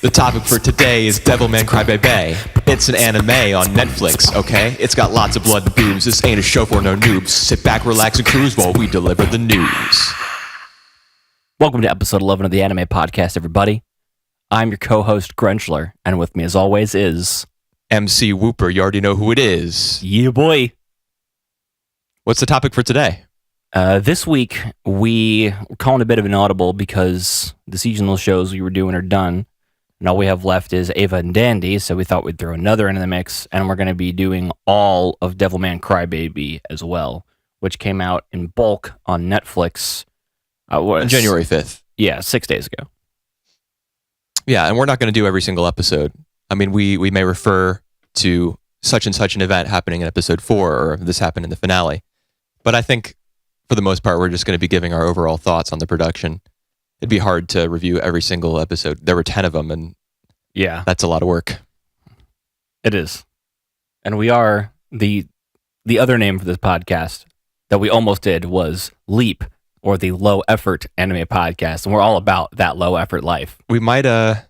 The topic for today is Devilman Crybaby. It's an anime on Netflix, okay? It's got lots of blood and boobs. This ain't a show for no noobs. Sit back, relax, and cruise while we deliver the news. Welcome to episode 11 of the A.N.I.M.E podcast, everybody. I'm your co-host, Grunchler, and with me, as always, is... MC Whooper, you already know who it is. Yeah, boy. What's the topic for today? This week, we're calling a bit of an audible because the seasonal shows we were doing are done. And all we have left is Ava and Dandy, so we thought we'd throw another into the mix, and we're going to be doing all of Devilman Crybaby as well, which came out in bulk on Netflix. January 5th. Yeah, 6 days ago. Yeah, and we're not going to do every single episode. I mean, we may refer to such and such an event happening in episode 4, or this happened in the finale. But I think, for the most part, we're just going to be giving our overall thoughts on the production. It'd be hard to review every single episode. There were 10 of them, and yeah, that's a lot of work. It is. And we are, the other name for this podcast that we almost did was Leap, or the Low Effort Anime Podcast, and we're all about that low effort life. We might, I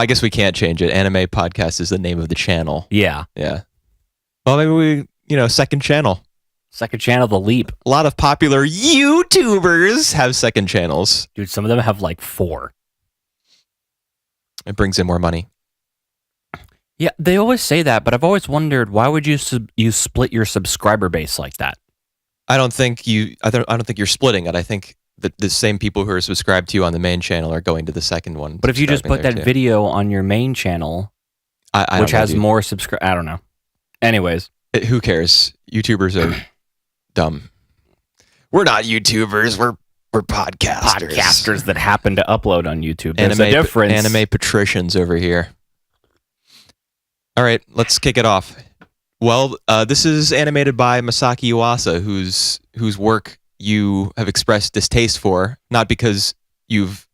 guess we can't change it. Anime Podcast is the name of the channel. Yeah. Yeah. Well, maybe second channel. Second channel, The Leap. A lot of popular YouTubers have second channels. Dude, some of them have like 4. It brings in more money. Yeah, they always say that, but I've always wondered, why would you split your subscriber base like that? I don't think you're splitting it. I think that the same people who are subscribed to you on the main channel are going to the second one. But if you just put that video on your main channel, which has more subscribers, I don't know. Anyways. Who cares? YouTubers are dumb. We're not YouTubers. We're podcasters. Podcasters that happen to upload on YouTube. There's a difference. Anime patricians over here. All right, let's kick it off. Well, this is animated by Masaki Yuasa, whose work you have expressed distaste for, not because you've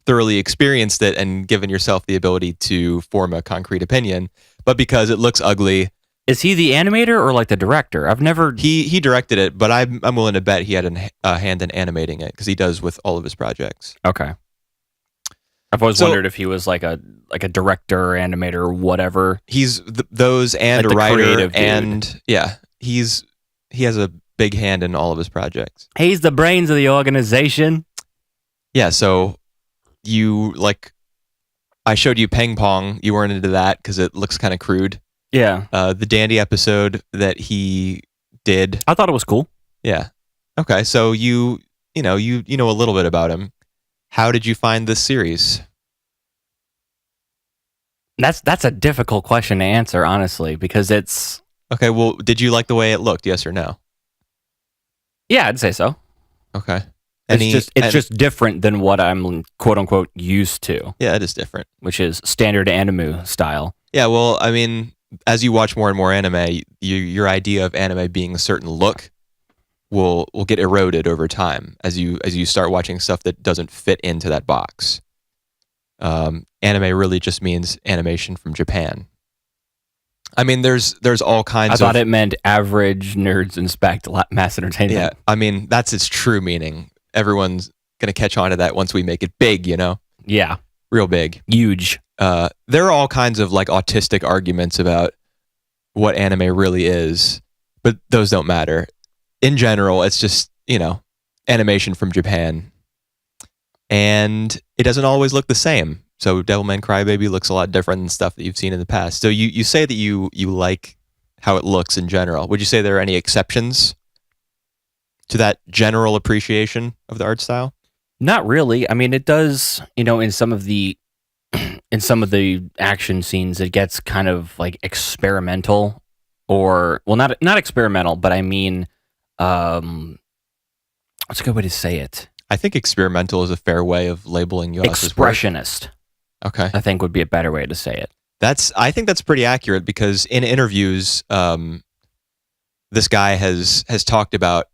thoroughly experienced it and given yourself the ability to form a concrete opinion, but because it looks ugly. Is he the animator or like the director? I've never... He directed it, but I'm willing to bet he had a hand in animating it, because he does with all of his projects. Okay. I've always wondered if he was like a director, animator, or whatever. He's those and like a writer, and yeah, he has a big hand in all of his projects. He's the brains of the organization. Yeah, so I showed you Ping Pong. You weren't into that because it looks kind of crude. Yeah. The Dandy episode that he did, I thought it was cool. Yeah. Okay, so you know a little bit about him. How did you find this series? That's a difficult question to answer, honestly, because it's... Okay, well, did you like the way it looked, yes or no? Yeah, I'd say so. Okay. It's just different than what I'm, quote-unquote, used to. Yeah, it is different. Which is standard anime style. Yeah, well, I mean, as you watch more and more anime, your idea of anime being a certain look will get eroded over time as you start watching stuff that doesn't fit into that box. Anime really just means animation from Japan. I mean, there's all kinds of... I thought it meant average nerds inspect mass entertainment. Yeah, I mean, that's its true meaning. Everyone's going to catch on to that once we make it big, Yeah. Real big. Huge. There are all kinds of like autistic arguments about what anime really is, but those don't matter. In general, it's just, animation from Japan. And it doesn't always look the same. So Devilman Crybaby looks a lot different than stuff that you've seen in the past. So you say that you like how it looks in general. Would you say there are any exceptions to that general appreciation of the art style? Not really. I mean, it does, in some of the action scenes, it gets kind of like experimental, or, well, not experimental, but I mean, what's a good way to say it? I think experimental is a fair way of labeling Yuasa's work. Expressionist. Okay. I think would be a better way to say it. I think that's pretty accurate, because in interviews, this guy has talked about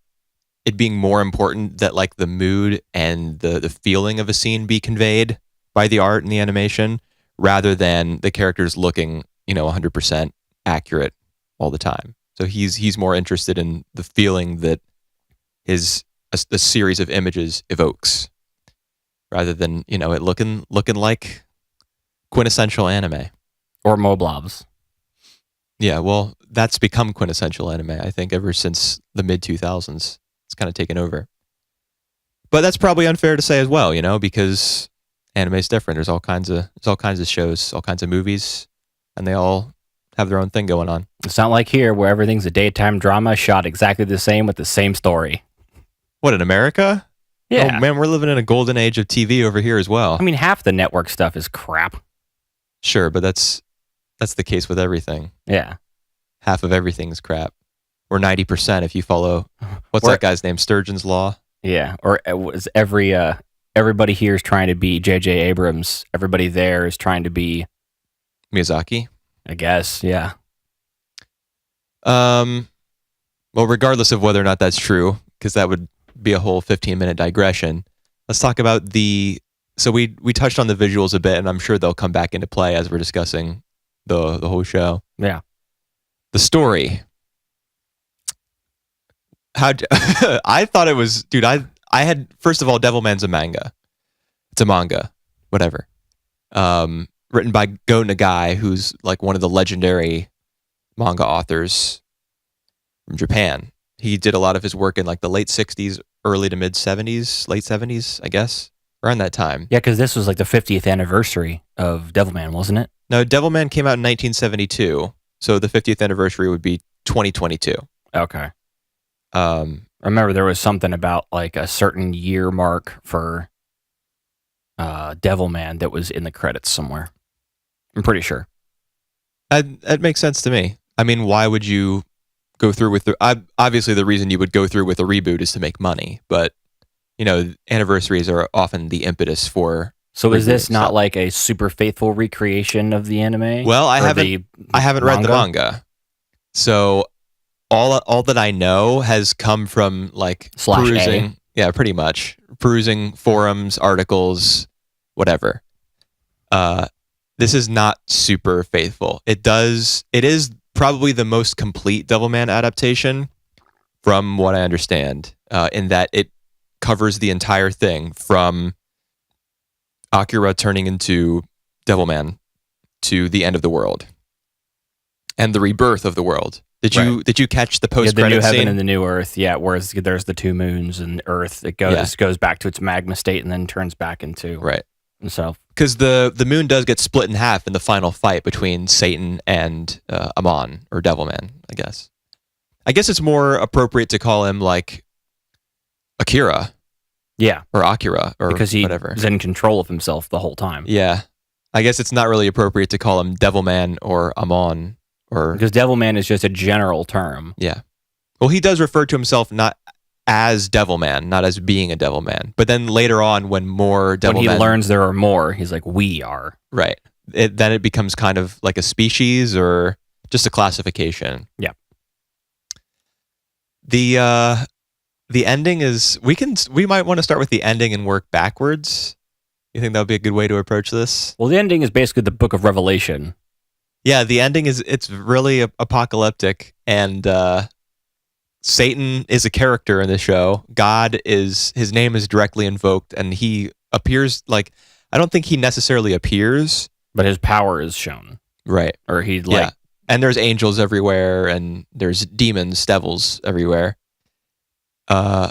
it being more important that like the mood and the feeling of a scene be conveyed by the art and the animation, rather than the characters looking, 100% accurate all the time. So he's more interested in the feeling that a series of images evokes, rather than it looking like quintessential anime. Or Moblobs. Yeah, well, that's become quintessential anime, I think, ever since the mid-2000s. It's kind of taken over. But that's probably unfair to say as well, because anime is different. There's all kinds of shows, all kinds of movies, and they all have their own thing going on. It's not like here where everything's a daytime drama shot exactly the same with the same story. What, in America? Yeah. Oh, man, we're living in a golden age of TV over here as well. I mean, half the network stuff is crap. Sure, but that's the case with everything. Yeah. Half of everything's crap. Or 90% if you follow, what's that guy's name? Sturgeon's Law? Yeah. Or was everybody here is trying to be J.J. Abrams. Everybody there is trying to be Miyazaki? I guess, yeah. Well, regardless of whether or not that's true, because that would be a whole 15-minute digression, let's talk about so we touched on the visuals a bit, and I'm sure they'll come back into play as we're discussing the whole show. Yeah. The story. I thought it was, dude, I had, first of all, Devilman's a manga. It's a manga, whatever. Written by Go Nagai, who's like one of the legendary manga authors from Japan. He did a lot of his work in like the late 60s, early to mid 70s, late 70s, I guess, around that time. Yeah, because this was like the 50th anniversary of Devilman, wasn't it? No, Devilman came out in 1972, so the 50th anniversary would be 2022. Okay. I remember there was something about like a certain year mark for Devilman that was in the credits somewhere. I'm pretty sure. That makes sense to me. I mean, why would you go through with obviously the reason you would go through with a reboot is to make money, but anniversaries are often the impetus for. So is this not like a super faithful recreation of the anime? Well, I haven't read the manga, so all that I know has come from like perusing. Yeah, pretty much perusing forums, articles, whatever. This is not super faithful. It is probably the most complete Devilman adaptation, from what I understand, in that it covers the entire thing from Akira turning into Devilman to the end of the world and the rebirth of the world. Did you catch the post credit scene? The new heaven scene? and the new earth. Yeah, whereas there's the two moons and Earth. It goes back to its magma state and then turns back into himself. Because the moon does get split in half in the final fight between Satan and A.N.I.M.E, or Devilman, I guess. I guess it's more appropriate to call him like Akira. Yeah. Or Akira, or because whatever. He's in control of himself the whole time. Yeah. I guess it's not really appropriate to call him Devilman or A.N.I.M.E. Because Devilman is just a general term. Yeah. Well, he does refer to himself not as Devilman, not as being a Devilman. But then later on, when more Devilman... When he learns there are more, he's like, we are. Right. Then it becomes kind of like a species or just a classification. Yeah. The ending is... We might want to start with the ending and work backwards. You think that would be a good way to approach this? Well, the ending is basically the Book of Revelation. Yeah, the ending it's really apocalyptic, and Satan is a character in the show. His name is directly invoked, and he appears like, I don't think he necessarily appears, but his power is shown. Right. Or and there's angels everywhere, and there's demons, devils everywhere. And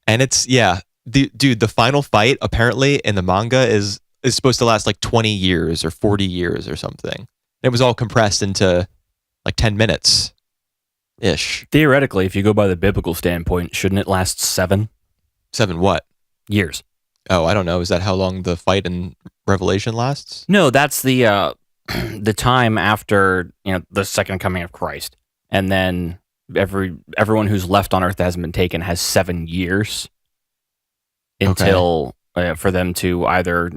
it's the final fight apparently in the manga is supposed to last like 20 years or 40 years or something. It was all compressed into like 10 minutes ish. Theoretically, if you go by the biblical standpoint, shouldn't it last 7? 7 what? Years. Oh, I don't know. Is that how long the fight in Revelation lasts? No, that's the the time after, the second coming of Christ. And then everyone who's left on Earth that hasn't been taken has 7 years until for them to either...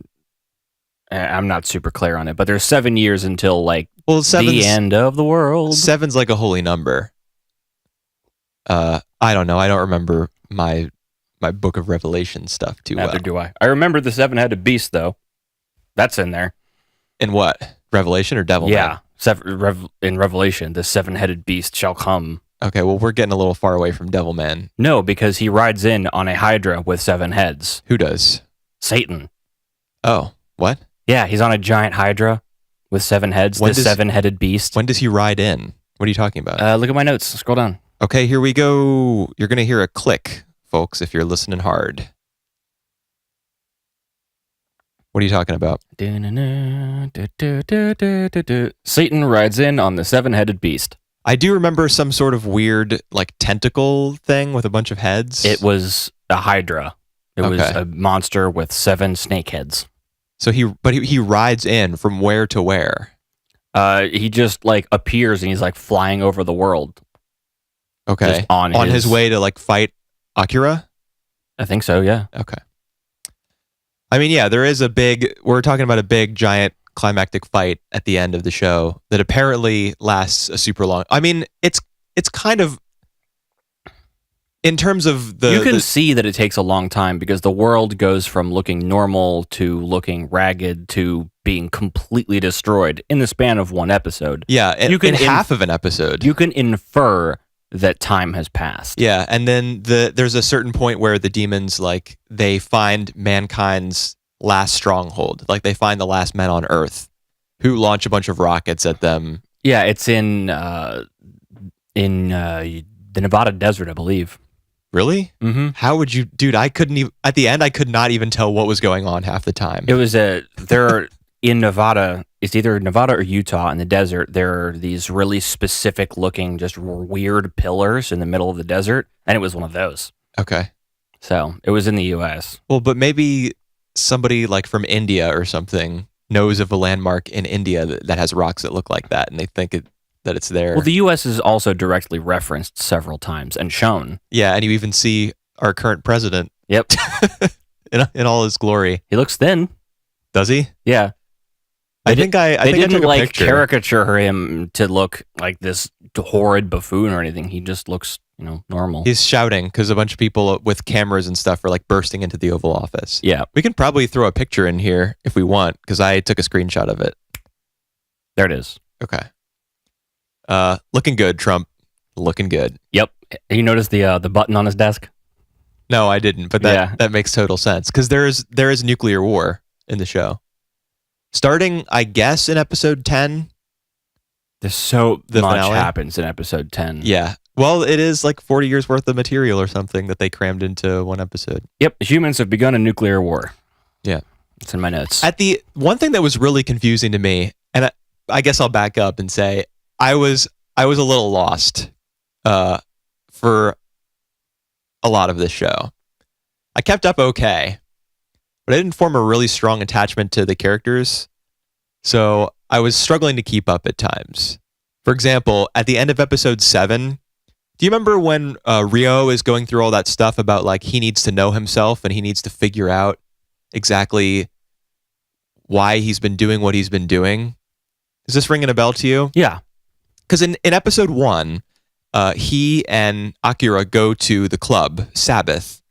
I'm not super clear on it, but there's 7 years until the end of the world. 7's like a holy number. I don't know. I don't remember my Book of Revelation stuff too well. Neither do I. I remember the 7-headed beast though. That's in there. In what? Revelation or Devilman? Yeah. In Revelation, the 7-headed beast shall come. Okay, well, we're getting a little far away from Devilman. No, because he rides in on a hydra with 7 heads. Who does? Satan. Oh, what? Yeah, he's on a giant hydra with 7 heads. When The does- 7-headed beast. When does he ride in? What are you talking about? Look at my notes. Scroll down. Okay, here we go. You're going to hear a click, folks, if you're listening hard. What are you talking about? Satan rides in on the 7-headed beast. I do remember some sort of weird, like, tentacle thing with a bunch of heads. It was a hydra. It was Okay. a monster with 7 snake heads. So he rides in from where to where? He just like appears and he's like flying over the world. Okay. Just on his way to like fight Akira? I think so, yeah. Okay. I mean, yeah, we're talking about a big, giant climactic fight at the end of the show that apparently lasts a super long. I mean, it's kind of, in terms of you can see that it takes a long time because the world goes from looking normal to looking ragged to being completely destroyed in the span of one episode. Yeah, in half of an episode. You can infer that time has passed. Yeah, and then there's a certain point where the demons, like, they find mankind's last stronghold. Like, they find the last men on Earth who launch a bunch of rockets at them. Yeah, it's in the Nevada desert, I believe. Really? Mm-hmm. How would you, dude? I couldn't even. At the end, I could not even tell what was going on half the time. It was there in Nevada. It's either Nevada or Utah in the desert. There are these really specific looking, just weird pillars in the middle of the desert, and it was one of those. Okay. So it was in the U.S. Well, but maybe somebody like from India or something knows of a landmark in India that has rocks that look like that, and they think that it's there. Well, the U.S. is also directly referenced several times and shown. Yeah, and you even see our current president. Yep. in all his glory. He looks thin. Does he? Yeah. I think I didn't took a like picture. caricature him to look like this horrid buffoon or anything. He just looks, normal. He's shouting because a bunch of people with cameras and stuff are like bursting into the Oval Office. Yeah. We can probably throw a picture in here if we want because I took a screenshot of it. There it is. Okay. Looking good, Trump. Looking good. Yep. You noticed the button on his desk? No, I didn't, but that makes total sense because there is nuclear war in the show. Starting, I guess, in episode 10. There's so The much finale? happens in episode 10. Yeah. Well, it is like 40 years worth of material or something that they crammed into one episode. Yep. Humans have begun a nuclear war. Yeah. It's in my notes. At the one thing that was really confusing to me, and I guess I'll back up and say I was a little lost for a lot of this show. I kept up okay, but I didn't form a really strong attachment to the characters, so I was struggling to keep up at times. For example, at the end of episode 7, do you remember when Ryo is going through all that stuff about like he needs to know himself and he needs to figure out exactly why he's been doing what he's been doing? Is this ringing a bell to you? Yeah. Because in episode 1, he and Akira go to the club, Sabbath,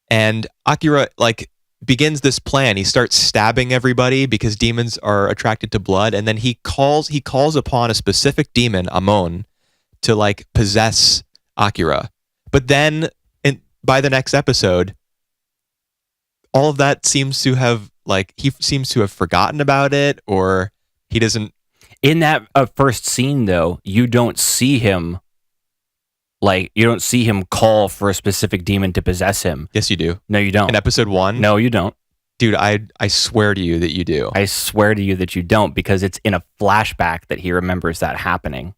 and Akira like begins this plan. He starts stabbing everybody because demons are attracted to blood, and then he calls upon a specific demon, A.N.I.M.E, to like possess Akira. But then by the next episode, all of that seems to have like he seems to have forgotten about it, or he doesn't. In that first scene, though, you don't see him call for a specific demon to possess him. Yes, you do. No, you don't. In episode 1? No, you don't. Dude, I swear to you that you do. I swear to you that you don't, because it's in a flashback that he remembers that happening.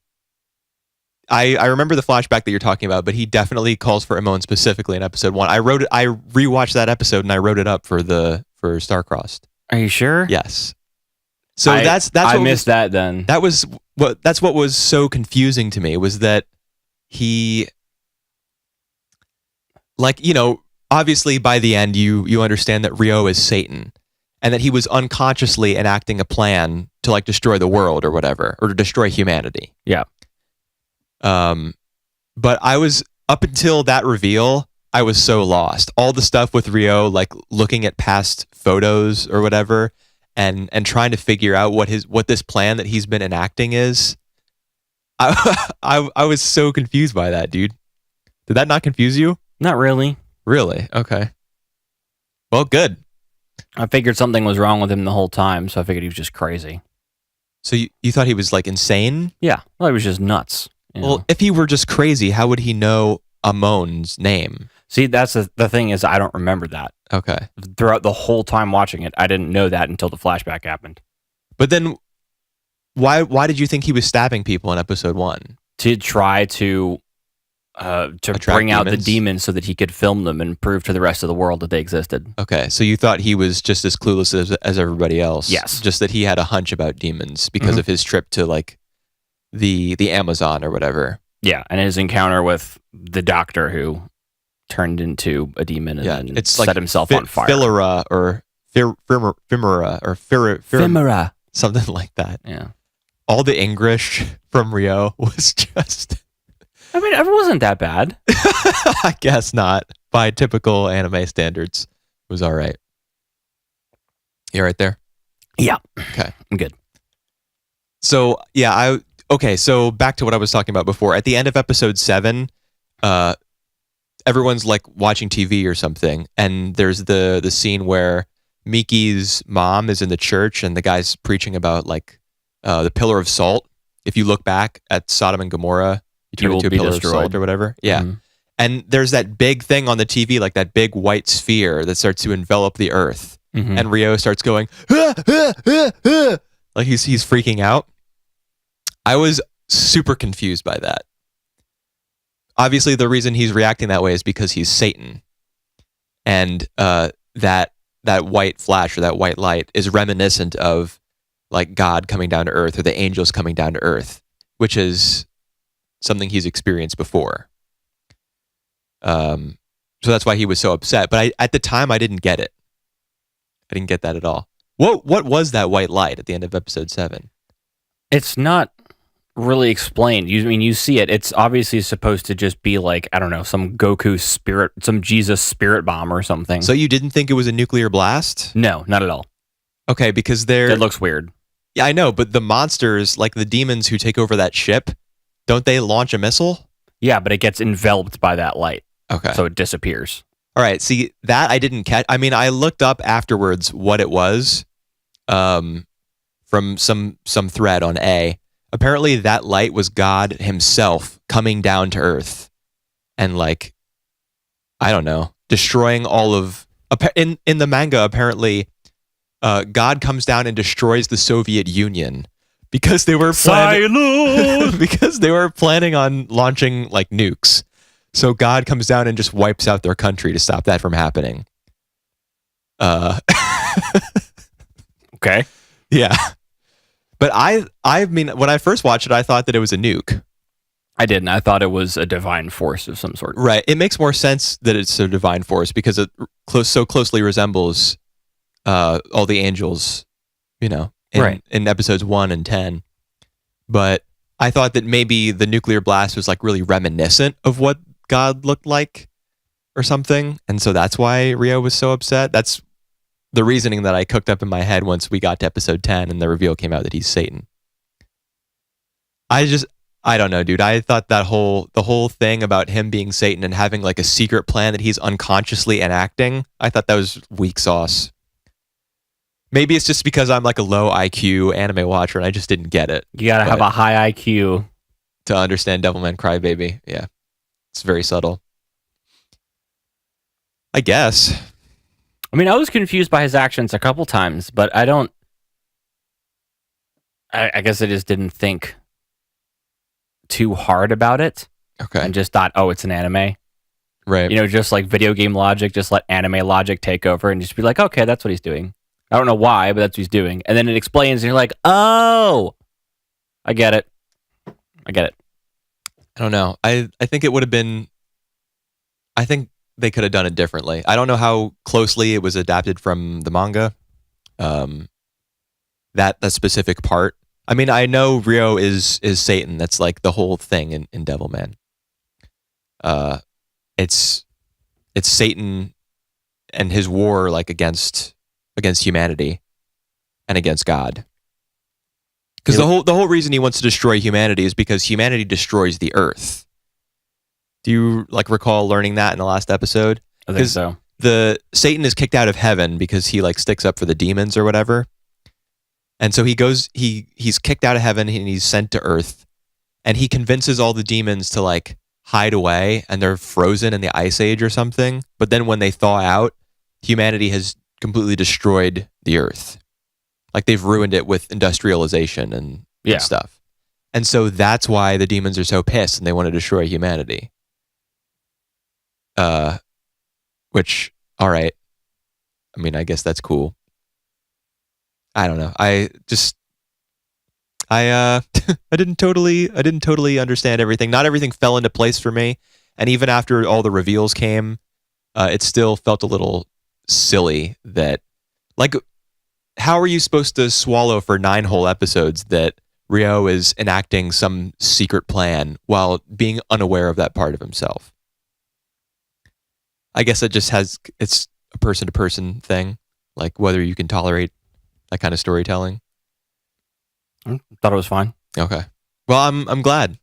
I remember the flashback that you're talking about, but he definitely calls for A.N.I.M.E specifically in episode 1. I rewatched that episode and I wrote it up for Starcrossed. Are you sure? Yes. So that's I missed that then. That's what was so confusing to me was that he, like, obviously by the end you understand that Ryo is Satan and that he was unconsciously enacting a plan to like destroy the world or whatever, or to destroy humanity. Yeah. But I was, up until that reveal, I was so lost. All the stuff with Ryo, like looking at past photos or whatever, and trying to figure out what this plan that he's been enacting is. I was so confused by that, dude. Did that not confuse you? Not really. Really? Okay. Well, good. I figured something was wrong with him the whole time, so I figured he was just crazy. So you thought he was like insane? Yeah, well, he was just nuts. Well, if he were just crazy, how would he know Amon's name? See, that's the thing is I don't remember that. Okay. Throughout the whole time watching it, I didn't know that until the flashback happened. But then why did you think he was stabbing people in episode 1? To try to bring out the demons? demons so that he could film them and prove to the rest of the world that they existed. Okay, so you thought he was just as clueless as everybody else. Yes. Just that he had a hunch about demons because of his trip to like the Amazon or whatever. Yeah, and his encounter with the doctor who turned into a demon and then it's set like himself on fire. Philera or Fimera or Femora. something like that. Yeah. All the English from Rio was just... I mean, it wasn't that bad. I guess not. By typical anime standards, it was all right. You right there? Yeah. Okay. I'm good. So, yeah, so back to what I was talking about before. At the end of episode 7, everyone's like watching TV or something, and there's the scene where Miki's mom is in the church and the guy's preaching about like the pillar of salt. If you look back at Sodom and Gomorrah, you turn into a pillar of salt or whatever. Yeah. Mm-hmm. And there's that big thing on the TV, like that big white sphere that starts to envelop the earth. Mm-hmm. And Rio starts going, ah, ah, ah, ah, like he's freaking out. I was super confused by that. Obviously, the reason he's reacting that way is because he's Satan. And that white flash or that white light is reminiscent of like God coming down to earth or the angels coming down to earth, which is something he's experienced before. So that's why he was so upset. But at the time, I didn't get it. I didn't get that at all. What was that white light at the end of episode 7? It's not really explained. You see it. It's obviously supposed to just be like, I don't know, some Goku spirit, some Jesus spirit bomb or something. So you didn't think it was a nuclear blast? No, not at all. Okay, because it looks weird. Yeah, I know, but the monsters, like the demons who take over that ship, don't they launch a missile? Yeah, but it gets enveloped by that light. Okay. So it disappears. All right, see, that I didn't catch. I mean, I looked up afterwards what it was from some thread on A. Apparently that light was God himself coming down to earth and like, I don't know, destroying all of... In the manga, apparently, God comes down and destroys the Soviet Union because they were because they were planning on launching like nukes. So God comes down and just wipes out their country to stop that from happening. Okay. Yeah. But I mean, when I first watched it, I thought that it was a nuke. I didn't. I thought it was a divine force of some sort. Right. It makes more sense that it's a divine force because it so closely resembles all the angels, in episodes 1 and 10. But I thought that maybe the nuclear blast was like really reminiscent of what God looked like or something. And so that's why Rio was so upset. That's the reasoning that I cooked up in my head once we got to episode 10 and the reveal came out that he's Satan. I don't know, dude. I thought the whole thing about him being Satan and having like a secret plan that he's unconsciously enacting, I thought that was weak sauce. Maybe it's just because I'm like a low IQ anime watcher and I just didn't get it. You gotta have a high IQ to understand Devilman Crybaby. Yeah. It's very subtle. I guess. I mean, I was confused by his actions a couple times, but I guess I just didn't think too hard about it. Okay. And just thought, oh, it's an anime. Right. Just like video game logic, just let anime logic take over and just be like, okay, that's what he's doing. I don't know why, but that's what he's doing. And then it explains and you're like, oh, I get it. I don't know. I think it would have been... I think they could have done it differently. I don't know how closely it was adapted from the manga. That specific part. I mean, I know Rio is Satan. That's like the whole thing in Devilman. It's Satan and his war like against humanity and against God. Because the whole reason he wants to destroy humanity is because humanity destroys the earth. Do you like recall learning that in the last episode? I think so. the Satan is kicked out of heaven because he like sticks up for the demons or whatever. And so he's kicked out of heaven and he's sent to earth, and he convinces all the demons to like hide away, and they're frozen in the ice age or something. But then when they thaw out, humanity has completely destroyed the earth. Like they've ruined it with industrialization and stuff. And so that's why the demons are so pissed and they want to destroy humanity. Which, all right. I mean, I guess that's cool. I don't know. I didn't totally understand everything. Not everything fell into place for me. And even after all the reveals came, it still felt a little silly that, like, how are you supposed to swallow for 9 whole episodes that Ryo is enacting some secret plan while being unaware of that part of himself? I guess it's a person-to-person thing, like whether you can tolerate that kind of storytelling. Thought it was fine. Okay. Well, I'm glad.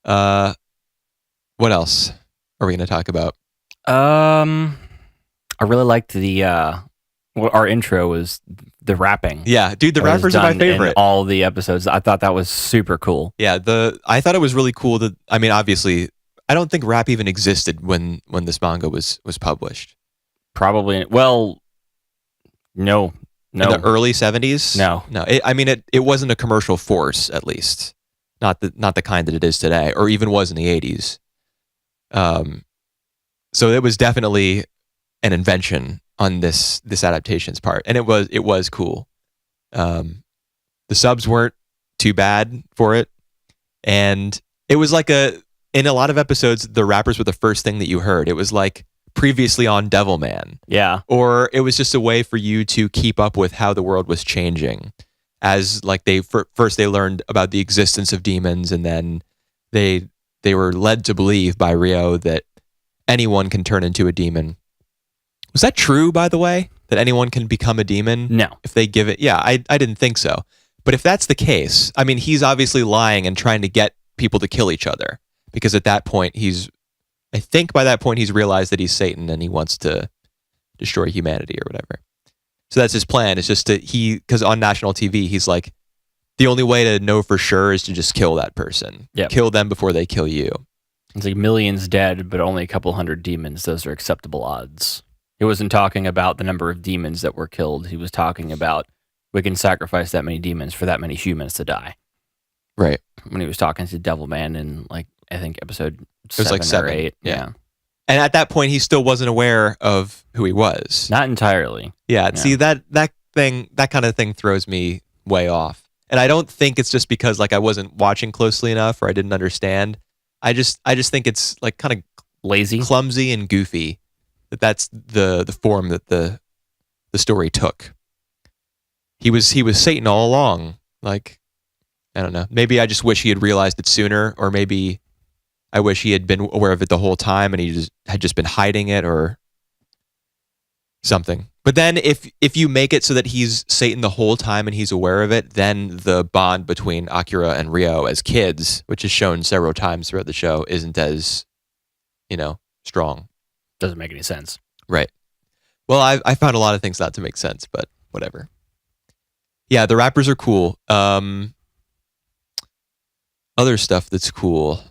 What else are we going to talk about? I really liked our intro was the rapping. Yeah, dude, the rappers are my favorite. In all the episodes. I thought that was super cool. Yeah, I thought it was really cool that, I mean, obviously, I don't think rap even existed when this manga was published. Probably. Well, no. In the early 70s? No. It wasn't a commercial force, at least. Not the kind that it is today, or even was in the 80s. So it was definitely an invention on this adaptation's part, and it was cool. The subs weren't too bad for it, and it was like in a lot of episodes, the rappers were the first thing that you heard. It was like previously on Devilman. Yeah. Or it was just a way for you to keep up with how the world was changing. As like first they learned about the existence of demons, and then they were led to believe by Ryo that anyone can turn into a demon. Was that true, by the way? That anyone can become a demon? No. If they give it... Yeah, I didn't think so. But if that's the case, I mean, he's obviously lying and trying to get people to kill each other. Because at that point, I think by that point, he's realized that he's Satan and he wants to destroy humanity or whatever. So that's his plan. It's just because on national TV, he's like, the only way to know for sure is to just kill that person. Yep. Kill them before they kill you. It's like millions dead, but only a couple hundred demons. Those are acceptable odds. He wasn't talking about the number of demons that were killed. He was talking about we can sacrifice that many demons for that many humans to die. Right. When he was talking to Devilman in, like, I think episode 7 or 8. Yeah. And at that point, he still wasn't aware of who he was. Not entirely. Yeah. See, that kind of thing throws me way off. And I don't think it's just because like I wasn't watching closely enough or I didn't understand. I just think it's like kind of lazy, clumsy, and goofy. That's the form that the story took. He was Satan all along. Like, I don't know. Maybe I just wish he had realized it sooner, or maybe I wish he had been aware of it the whole time and he had just been hiding it or something. But then if you make it so that he's Satan the whole time and he's aware of it, then the bond between Akira and Ryo as kids, which is shown several times throughout the show, isn't as, strong. Doesn't make any sense. Right. Well, I found a lot of things not to make sense, but whatever. Yeah, the rappers are cool. Other stuff that's cool.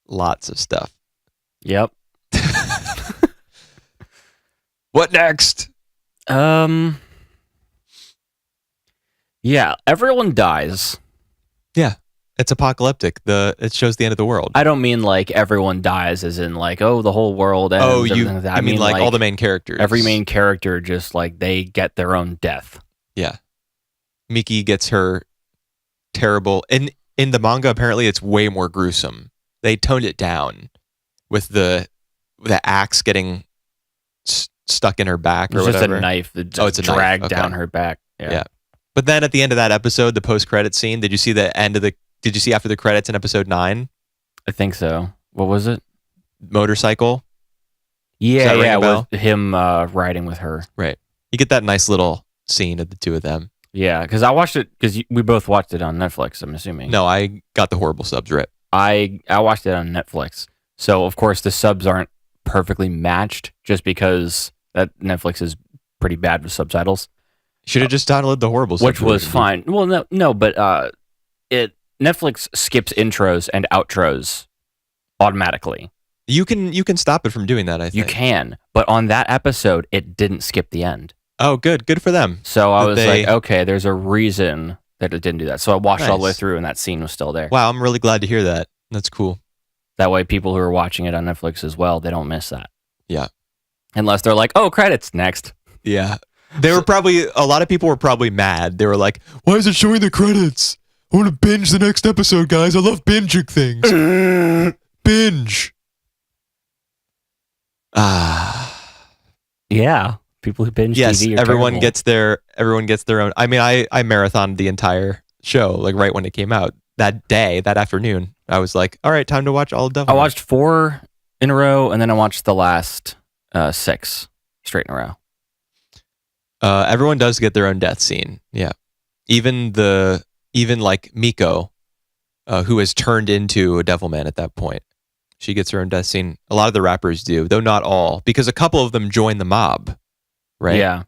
Lots of stuff. Yep. What next? Yeah, everyone dies. Yeah, it's apocalyptic. It shows the end of the world. I don't mean like everyone dies as in like, oh, the whole world ends. Oh, I mean like all the main characters. Every main character just like they get their own death. Yeah. Miki gets her terrible... In the manga, apparently it's way more gruesome. They toned it down with the axe getting stuck in her back or whatever. It's just a knife that just dragged down her back. Yeah. But then at the end of that episode, the post-credit scene, did you see did you see after the credits in episode 9? I think so. What was it? Motorcycle? Yeah, with him riding with her. Right. You get that nice little scene of the two of them. Yeah, because I watched it, because we both watched it on Netflix, I'm assuming. No, I got the horrible subs rip. I watched it on Netflix. So, of course, the subs aren't perfectly matched just because that Netflix is pretty bad with subtitles. Should have just downloaded the horrible Which subtitle. was fine. Well, no, but Netflix skips intros and outros automatically. You can stop it from doing that, I think. You can, but on that episode, it didn't skip the end. Oh, good for them. So I was like, okay, there's a reason that it didn't do that. So I watched all the way Nice. through, and that scene was still there. Wow, I'm really glad to hear that. That's cool. That way, people who are watching it on Netflix as well, they don't miss that. Yeah. Unless they're like, oh, credits, next. Yeah. They were probably, a lot of people were probably mad. They were like, why is it showing the credits? I want to binge the next episode, guys. I love binging things. Binge. Yeah. People who binge Yes, TV are everyone terrible. everyone gets their own. I mean, I marathoned the entire show, like right when it came out. That day, that afternoon, I was like, all right, time to watch all of Devilman. I watched 4 in a row, and then I watched the last 6 straight in a row. Everyone does get their own death scene. Yeah. Even like Miko, who has turned into a Devilman at that point. She gets her own death scene. A lot of the rappers do, though not all, because a couple of them join the mob, right? Yeah.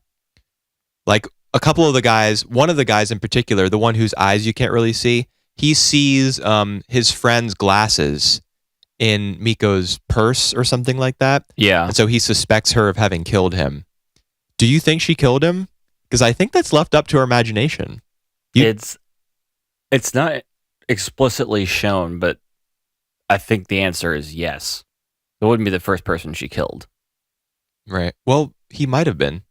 Like a couple of the guys, one of the guys in particular, the one whose eyes you can't really see, he sees his friend's glasses in Miko's purse or something like that. Yeah. And so he suspects her of having killed him. Do you think she killed him? Because I think that's left up to her imagination. It's not explicitly shown, but I think the answer is yes. It wouldn't be the first person she killed. Right. Well, he might have been.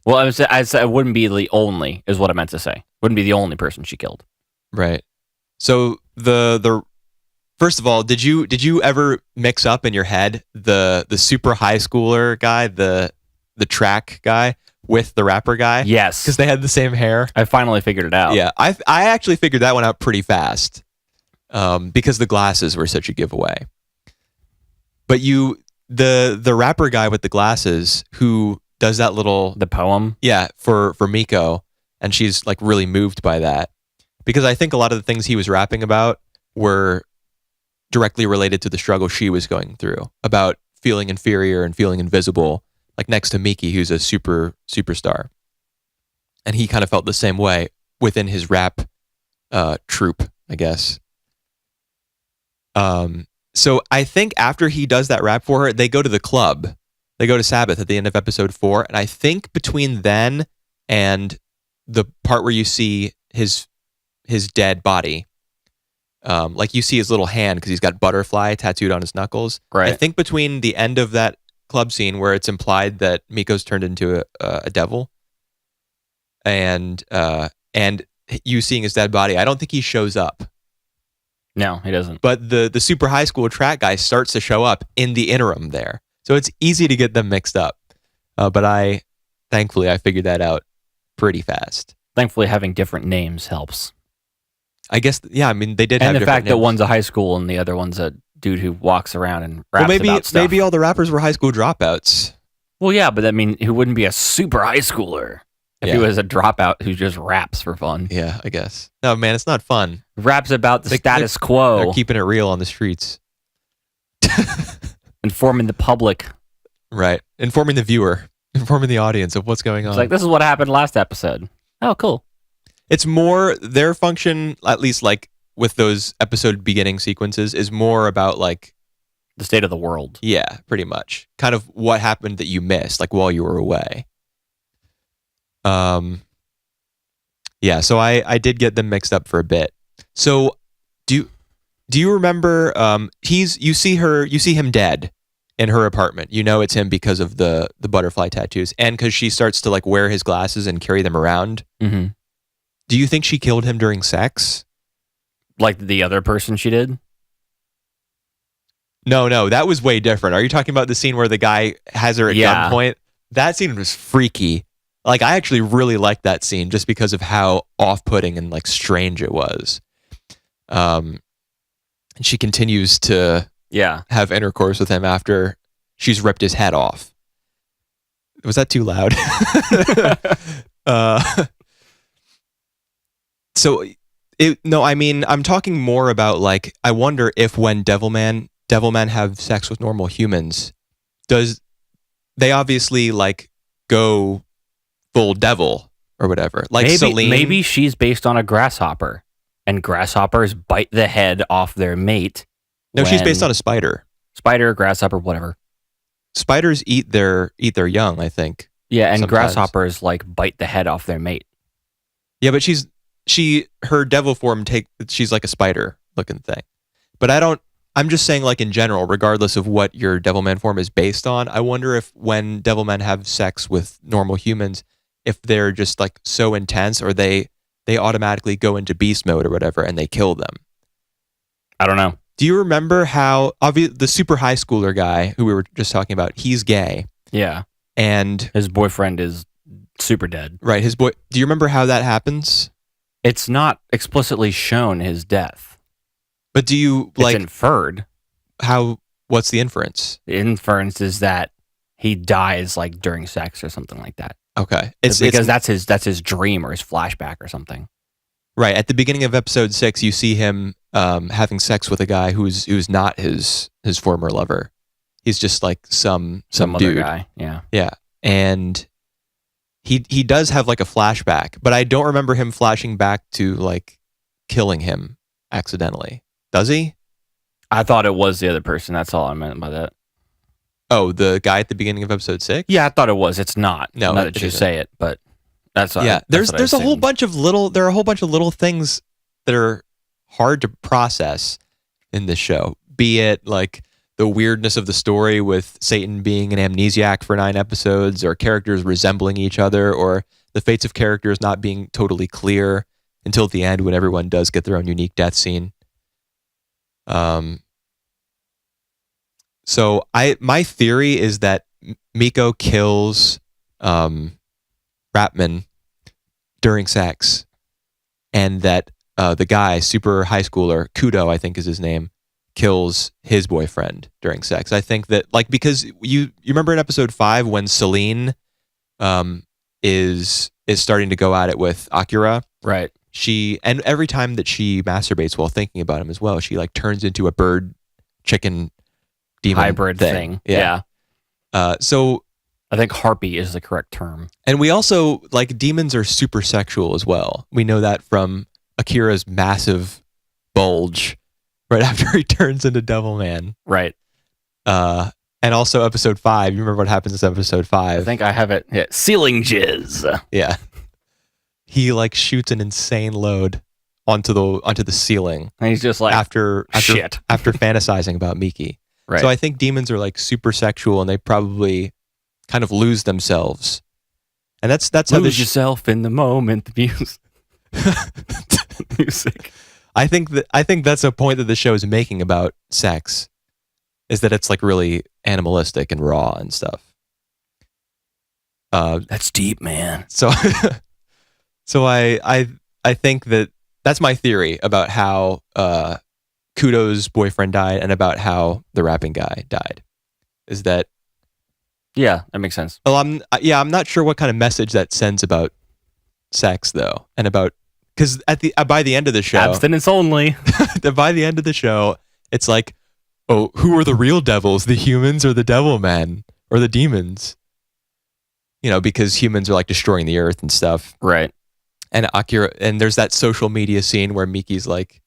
Well, I said it wouldn't be the only, is what I meant to say. Wouldn't be the only person she killed. Right. So the first of all, did you ever mix up in your head the super high schooler guy, the track guy with the rapper guy? Yes. Because they had the same hair. I finally figured it out. Yeah. I actually figured that one out pretty fast. Because the glasses were such a giveaway. But the rapper guy with the glasses who does that little The poem? yeah, for Miko, and she's like really moved by that. Because I think a lot of the things he was rapping about were directly related to the struggle she was going through, about feeling inferior and feeling invisible, like next to Miki, who's a superstar. And he kind of felt the same way within his rap troupe, I guess. So I think after he does that rap for her, they go to the club. They go to Sabbath at the end of episode 4. And I think between then and the part where you see his dead body, like you see his little hand because he's got butterfly tattooed on his knuckles. Right. I think between the end of that club scene where it's implied that Miko's turned into a devil and you seeing his dead body, I don't think he shows up. No, he doesn't. But the super high school track guy starts to show up in the interim there. So it's easy to get them mixed up. But thankfully, I figured that out pretty fast. Thankfully, having different names helps. I guess, yeah, I mean, they did have And the different fact that names. one's a high school and the other one's a dude who walks around and raps about stuff. Maybe all the rappers were high school dropouts. Well, yeah, but I mean, who wouldn't be a super high schooler if he Yeah. was a dropout who just raps for fun? Yeah, I guess. No, man, it's not fun. Raps about the They- status They're quo, keeping it real on the streets. informing the public. Right. Informing the viewer, informing the audience of what's going on. It's like, this is what happened last episode. Oh, cool. It's more their function, at least like with those episode beginning sequences, is more about like, The state of the world. yeah, pretty much. Kind of what happened that you missed, like while you were away. Yeah, so I did get them mixed up for a bit. So do you remember you see him dead in her apartment. You know it's him because of the butterfly tattoos and because she starts to like wear his glasses and carry them around. Mm-hmm. Do you think she killed him during sex? Like the other person she did? No, that was way different. Are you talking about the scene where the guy has her at Yeah. gunpoint? That scene was freaky. Like, I actually really liked that scene just because of how off-putting and like strange it was. And she continues to Yeah. have intercourse with him after she's ripped his head off. Was that too loud? I mean, I'm talking more about like, I wonder if when Devilman have sex with normal humans, they obviously like go full devil or whatever. Like maybe she's based on a grasshopper, and grasshoppers bite the head off their mate. No, she's based on a spider. Spider, grasshopper, whatever. Spiders eat their young, I think. Yeah, and sometimes. Grasshoppers like bite the head off their mate. Yeah, but her devil form she's like a spider looking thing. But I'm just saying, like, in general, regardless of what your Devilman form is based on, I wonder if when Devilmen have sex with normal humans, if they're just like so intense, or they automatically go into beast mode or whatever and they kill them. I don't know. Do you remember how the super high schooler guy who we were just talking about, he's gay. Yeah. And his boyfriend is super dead. Right. Do you remember how that happens? It's not explicitly shown his death. But do you it's inferred? What's the inference? The inference is that he dies like during sex or something like that. Okay. It's because that's his dream or his flashback or something. Right. At the beginning of episode 6, you see him having sex with a guy who's not his former lover. He's just like some other dude. Guy. Yeah. Yeah. And he does have like a flashback, but I don't remember him flashing back to like killing him accidentally. Does he? I thought it was the other person. That's all I meant by that. Oh, the guy at the beginning of episode 6? Yeah, I thought it was. It's not. No, now that you say it, but that's there's a whole bunch of little things that are hard to process in this show. Be it like the weirdness of the story with Satan being an amnesiac for 9 episodes, or characters resembling each other, or the fates of characters not being totally clear until the end when everyone does get their own unique death scene. So my theory is that Miko kills Rapman during sex, and that the guy, super high schooler, Kudo, I think is his name, kills his boyfriend during sex. I think that, like, because you remember in episode 5 when Celine is starting to go at it with Akira, right? And every time that she masturbates while thinking about him as well, she like turns into a bird chicken demon hybrid thing. Yeah. So I think harpy is the correct term. And we also, like, demons are super sexual as well. We know that from Akira's massive bulge right after he turns into Devilman. Right. And also episode 5. You remember what happens in episode 5? I think I have it. Yeah. Ceiling jizz. Yeah. He like shoots an insane load onto the ceiling. And he's just like, after fantasizing about Miki. Right. So I think demons are like super sexual, and they probably kind of lose themselves. And that's how lose yourself in the moment. The music. I think that's a point that the show is making about sex, is that it's like really animalistic and raw and stuff. That's deep, man. So I think that's my theory about how Kudo's boyfriend died, and about how the rapping guy died. Is that? Yeah, that makes sense. Well, I'm not sure what kind of message that sends about sex though, and about, because by the end of the show, abstinence only. By the end of the show, it's like, oh, who are the real devils? The humans or the Devilmen or the demons? You know, because humans are like destroying the earth and stuff, right? And Akira, and there's that social media scene where Miki's like,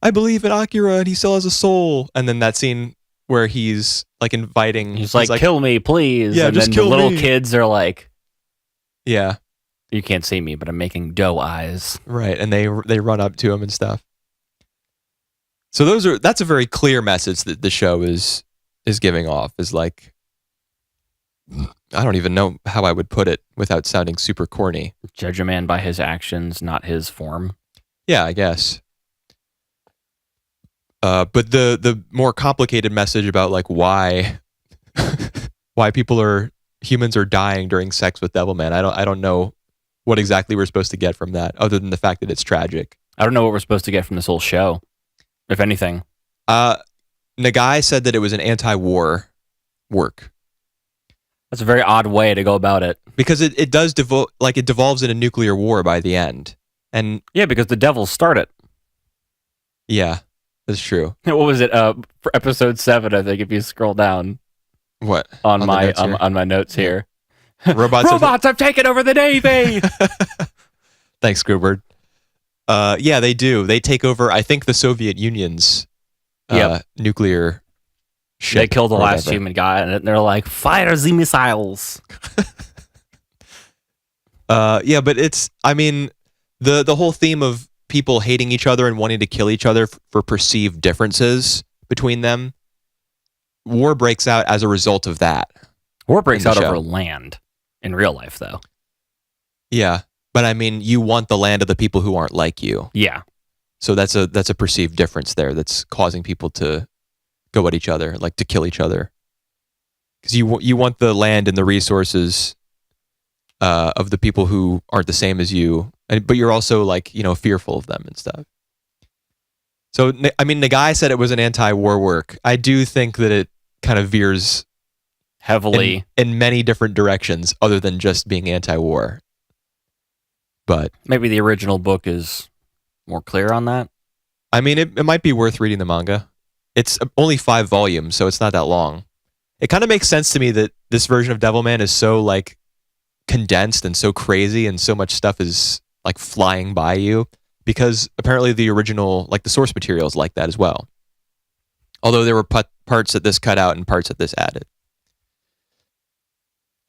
I believe in Akira and he still has a soul. And then that scene where he's like inviting, he's like, kill me, please. Yeah, and just then kill the little me. Kids are like, yeah, you can't see me, but I'm making doe eyes. Right. And they run up to him and stuff. So that's a very clear message that the show is giving off, is like, I don't even know how I would put it without sounding super corny. Judge a man by his actions, not his form. Yeah, I guess. But the more complicated message about like why humans are dying during sex with Devilman, I don't know what exactly we're supposed to get from that, other than the fact that it's tragic. I don't know what we're supposed to get from this whole show, if anything. Nagai said that it was an anti-war work. That's a very odd way to go about it. Because it does it devolves in a nuclear war by the end. And yeah, because the devils start it. Yeah, that's true. What was it? For episode 7, I think, if you scroll down. What? on the my notes here? on my notes here. Robots have taken over the Navy. Thanks, Scoobird. Yeah, they do. They take over, I think, the Soviet Union's nuclear ship. They kill the or last whatever. human guy, and they're like, fire the missiles. Yeah, but it's, I mean, the whole theme of people hating each other and wanting to kill each other for perceived differences between them, war breaks out as a result of that. War breaks out show. over land in real life, though. Yeah, but I mean, you want the land of the people who aren't like you. Yeah. So that's a perceived difference there that's causing people to go at each other, like to kill each other. Because you want the land and the resources of the people who aren't the same as you, but you're also like, fearful of them and stuff. So, I mean, the guy said it was an anti-war work. I do think that it kind of veers Heavily. in many different directions other than just being anti-war. But Maybe the original book is more clear on that. I mean, it might be worth reading the manga. It's only 5 volumes, so it's not that long. It kind of makes sense to me that this version of Devilman is so like condensed and so crazy and so much stuff is like flying by you, because apparently the original, like the source material is like that as well. Although there were parts that this cut out and parts that this added.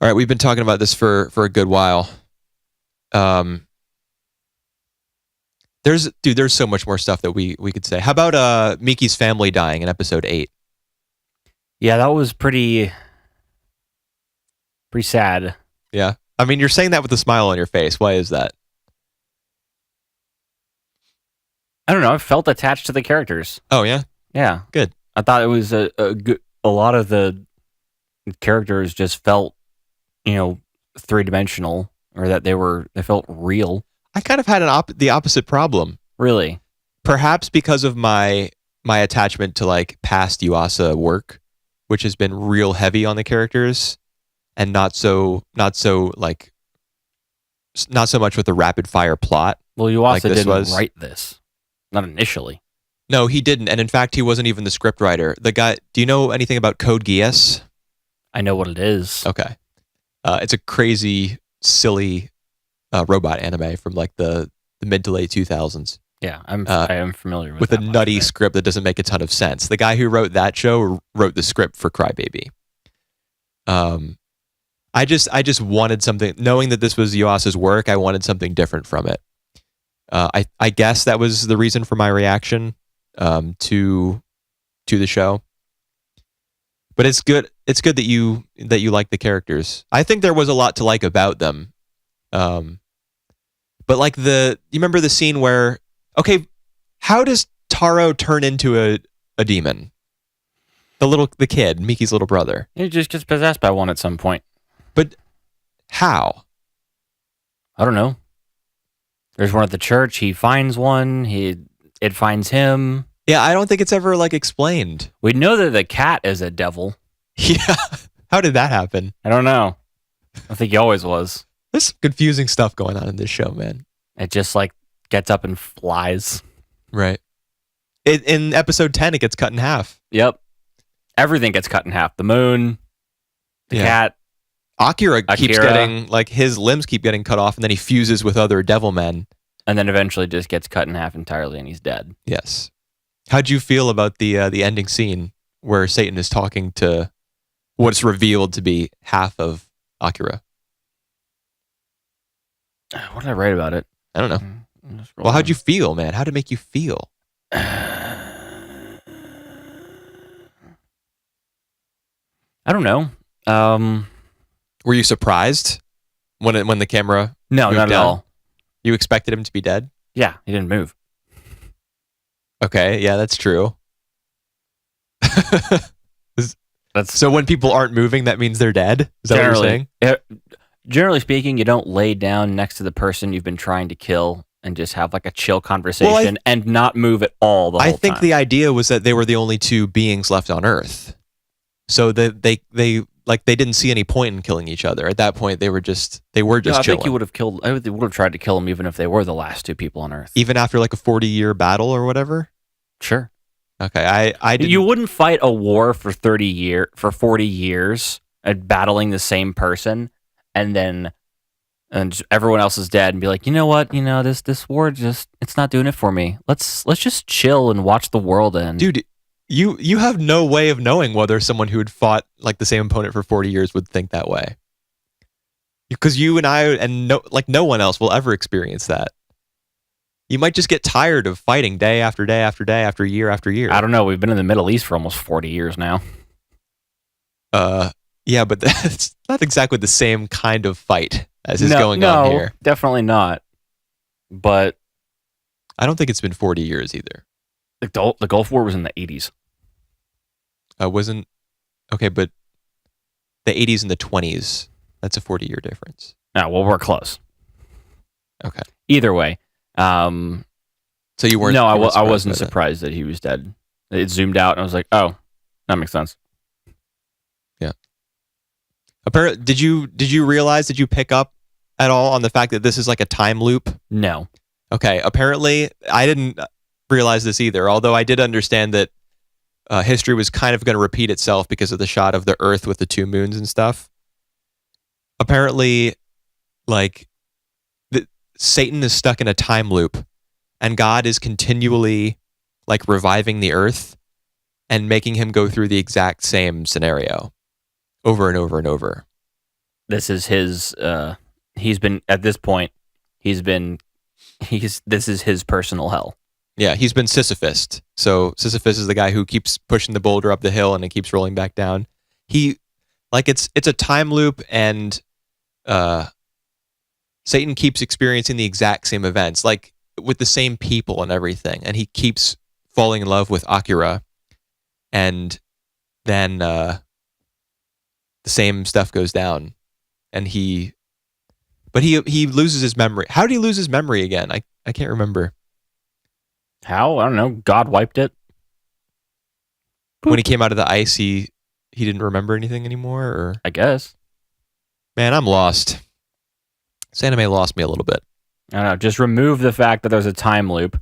All right, we've been talking about this for a good while. There's so much more stuff that we could say. How about Miki's family dying in episode 8? Yeah, that was pretty sad. Yeah. I mean, you're saying that with a smile on your face. Why is that? I don't know. I felt attached to the characters. Oh, yeah? Yeah. Good. I thought it was a lot of the characters just felt, three-dimensional, or that they felt real. I kind of had the opposite problem. Really? Perhaps because of my attachment to like past Yuasa work, which has been real heavy on the characters and not so much with the rapid fire plot. Well, Yuasa like this didn't was. write this. Not initially. No, he didn't. And in fact, he wasn't even the script writer. The guy, do you know anything about Code Geass? I know what it is. Okay. It's a crazy, silly robot anime from like the mid to late 2000s. Yeah, I am familiar with a nutty script that doesn't make a ton of sense. The guy who wrote that show wrote the script for Crybaby. I just wanted something, knowing that this was Yuasa's work, I wanted something different from it. I guess that was the reason for my reaction to the show. But it's good. It's good that you like the characters. I think there was a lot to like about them. But like you remember the scene where, okay, how does Taro turn into a demon? The kid, Miki's little brother. He just gets possessed by one at some point. But how? I don't know. There's one at the church. He finds one. It finds him. Yeah, I don't think it's ever like explained. We know that the cat is a devil. Yeah. How did that happen? I don't know. I think he always was. There's some confusing stuff going on in this show, man. It just like gets up and flies. Right. In episode 10, it gets cut in half. Yep. Everything gets cut in half. The moon, the cat. Akira keeps getting, like, his limbs keep getting cut off, and then he fuses with other devil men. And then eventually just gets cut in half entirely, and he's dead. Yes. How'd you feel about the ending scene where Satan is talking to what's revealed to be half of Akira? What did I write about it? I don't know. Well, how'd you feel, man? How'd it make you feel? I don't know. Were you surprised when the camera No, moved not down? at all. You expected him to be dead? Yeah, he didn't move. Okay, yeah, that's true. That's So when people aren't moving, that means they're dead? Is that what you're saying? Generally speaking, you don't lay down next to the person you've been trying to kill and just have like a chill conversation and not move at all the whole time. I think the idea was that they were the only two beings left on Earth. So they didn't see any point in killing each other. At that point, they were just chilling. I think you would have killed. I would have tried to kill them even if they were the last two people on Earth. Even after like a 40-year battle or whatever? Sure. Okay, I didn't. You wouldn't fight a war for 40 years and battling the same person, and then everyone else is dead, and be like, you know what, this war it's not doing it for me. Let's just chill and watch the world end. Dude, you have no way of knowing whether someone who had fought like the same opponent for 40 years would think that way. Because you and I and no one else will ever experience that. You might just get tired of fighting day after day after day after year after year. I don't know. We've been in the Middle East for almost 40 years now. Yeah, but that's not exactly the same kind of fight as is going on here. Definitely not. But I don't think it's been 40 years either. The Gulf War was in the 80s. Wasn't okay, but the 80s and the 20s, that's a 40-year difference. No, well, we're close. Okay. Either way. So you weren't. No, I wasn't surprised that he was dead. It zoomed out, and I was like, "Oh, that makes sense." Yeah. Apparently, did you realize? Did you pick up at all on the fact that this is like a time loop? No. Okay. Apparently, I didn't realize this either. Although I did understand that history was kind of going to repeat itself because of the shot of the Earth with the two moons and stuff. Apparently, like. Satan is stuck in a time loop, and God is continually like reviving the earth and making him go through the exact same scenario over and over and over. This is his he's been at this point this is his personal hell. Yeah, he's been Sisyphus. So Sisyphus is the guy who keeps pushing the boulder up the hill and it keeps rolling back down. He like it's a time loop, and Satan keeps experiencing the exact same events, like with the same people and everything. And he keeps falling in love with Akira. And then the same stuff goes down. And he loses his memory. How did he lose his memory again? I can't remember. How? I don't know. God wiped it. When he came out of the ice, he didn't remember anything anymore? Or I guess. Man, I'm lost. This anime lost me a little bit. I don't know. Just remove the fact that there's a time loop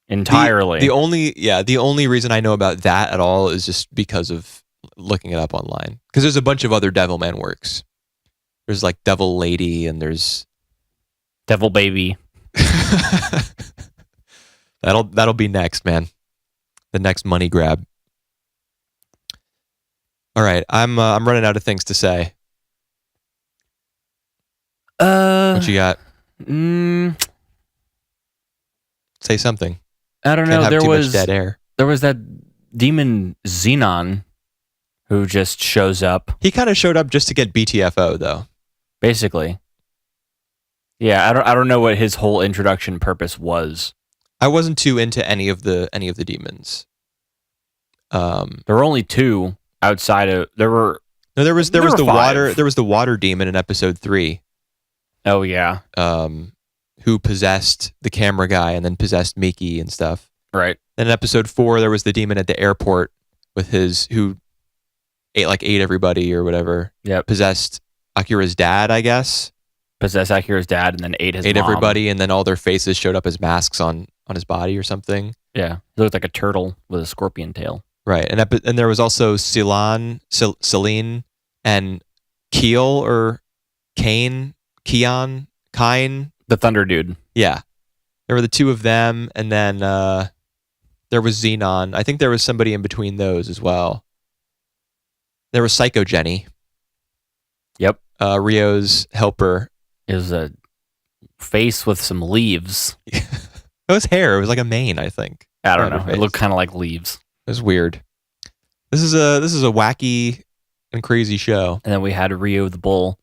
entirely. The only reason I know about that at all is just because of looking it up online. Because there's a bunch of other Devilman works. There's like Devil Lady, and there's Devil Baby. That'll be next, man. The next money grab. All right, I'm running out of things to say. What you got? Say something. I don't know. Can't have there too was much dead air. There was that demon Xenon who just shows up. He kind of showed up just to get BTFO, though. Basically. Yeah, I don't know what his whole introduction purpose was. I wasn't too into any of the demons. There were only two outside of there were. No, there was the five. water. There was the water demon in episode 3. Oh yeah. Who possessed the camera guy and then possessed Miki and stuff. Right. Then in episode 4, there was the demon at the airport with who ate everybody or whatever. Yeah. Possessed Akira's dad, I guess. Possessed Akira's dad and then ate his mom. Everybody, and then all their faces showed up as masks on his body or something. Yeah. He looked like a turtle with a scorpion tail. Right. And there was also Celine, and Keel or Kane. Kion, Kine, the Thunder Dude. Yeah, there were the two of them, and then there was Xenon. I think there was somebody in between those as well. There was Psycho Jenny. Yep, Rio's helper. It was a face with some leaves. It was hair. It was like a mane, I think. I don't know. It looked kind of like leaves. It was weird. This is a wacky and crazy show. And then we had Rio the Bull.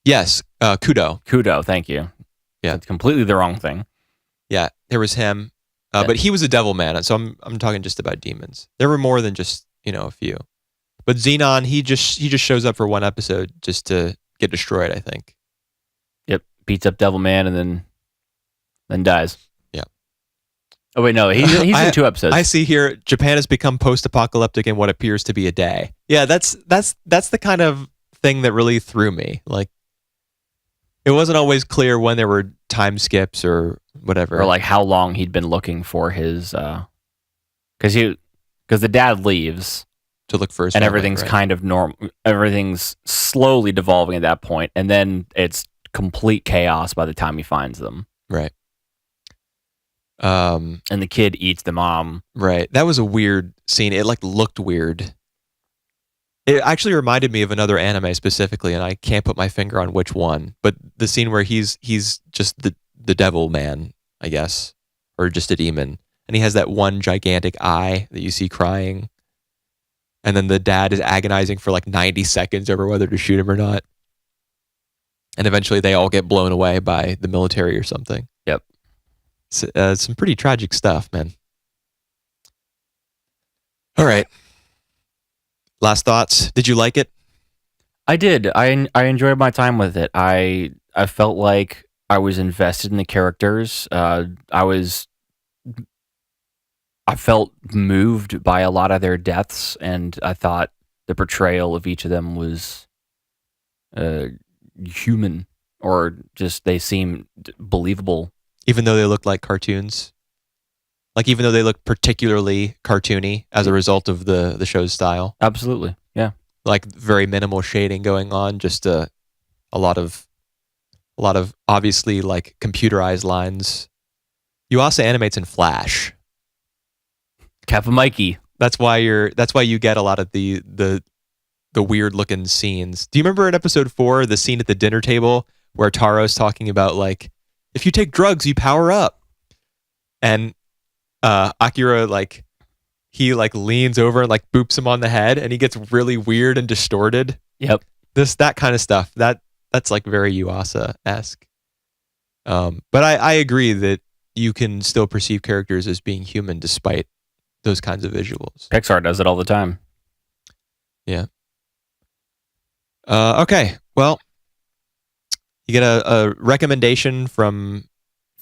Yes, Kudo. Kudo, thank you. Yeah, that's completely the wrong thing. Yeah, there was him, but he was a devil man, so I'm talking just about demons. There were more than just a few, but Xenon he just shows up for one episode just to get destroyed, I think. Yep, beats up Devilman and then dies. Yeah. Oh wait, no, he's in 2 episodes. I see here Japan has become post-apocalyptic in what appears to be a day. Yeah, that's the kind of thing that really threw me. Like, it wasn't always clear when there were time skips or whatever. Or like how long he'd been looking for his because the dad leaves to look for his and family, everything's right? kind of normal. Everything's slowly devolving at that point, and then it's complete chaos by the time he finds them. Right. And the kid eats the mom. Right. That was a weird scene. It like looked weird. It actually reminded me of another anime specifically, and I can't put my finger on which one. But the scene where he's just the devil man, I guess, or just a demon, and he has that one gigantic eye that you see crying, and then the dad is agonizing for like 90 seconds over whether to shoot him or not, and eventually they all get blown away by the military or something. Yep. Some pretty tragic stuff, man. All right. Last thoughts. Did you like it? I did. I enjoyed my time with it. I felt like I was invested in the characters. I felt moved by a lot of their deaths, and I thought the portrayal of each of them was human, or just they seemed believable. Even though they look like cartoons? Like, even though they look particularly cartoony as a result of the show's style? Absolutely, yeah. Like, very minimal shading going on, just a lot of obviously, like, computerized lines. Yuasa animates in Flash. Kappa Mikey. That's why you get a lot of the weird looking scenes. Do you remember in episode 4, the scene at the dinner table where Taro's talking about, like, if you take drugs, you power up? And Akira, like, he like leans over and like boops him on the head, and he gets really weird and distorted. Yep. That kind of stuff. That's like very Yuasa-esque. But I agree that you can still perceive characters as being human despite those kinds of visuals. Pixar does it all the time. Yeah. Okay. Well, you get a recommendation from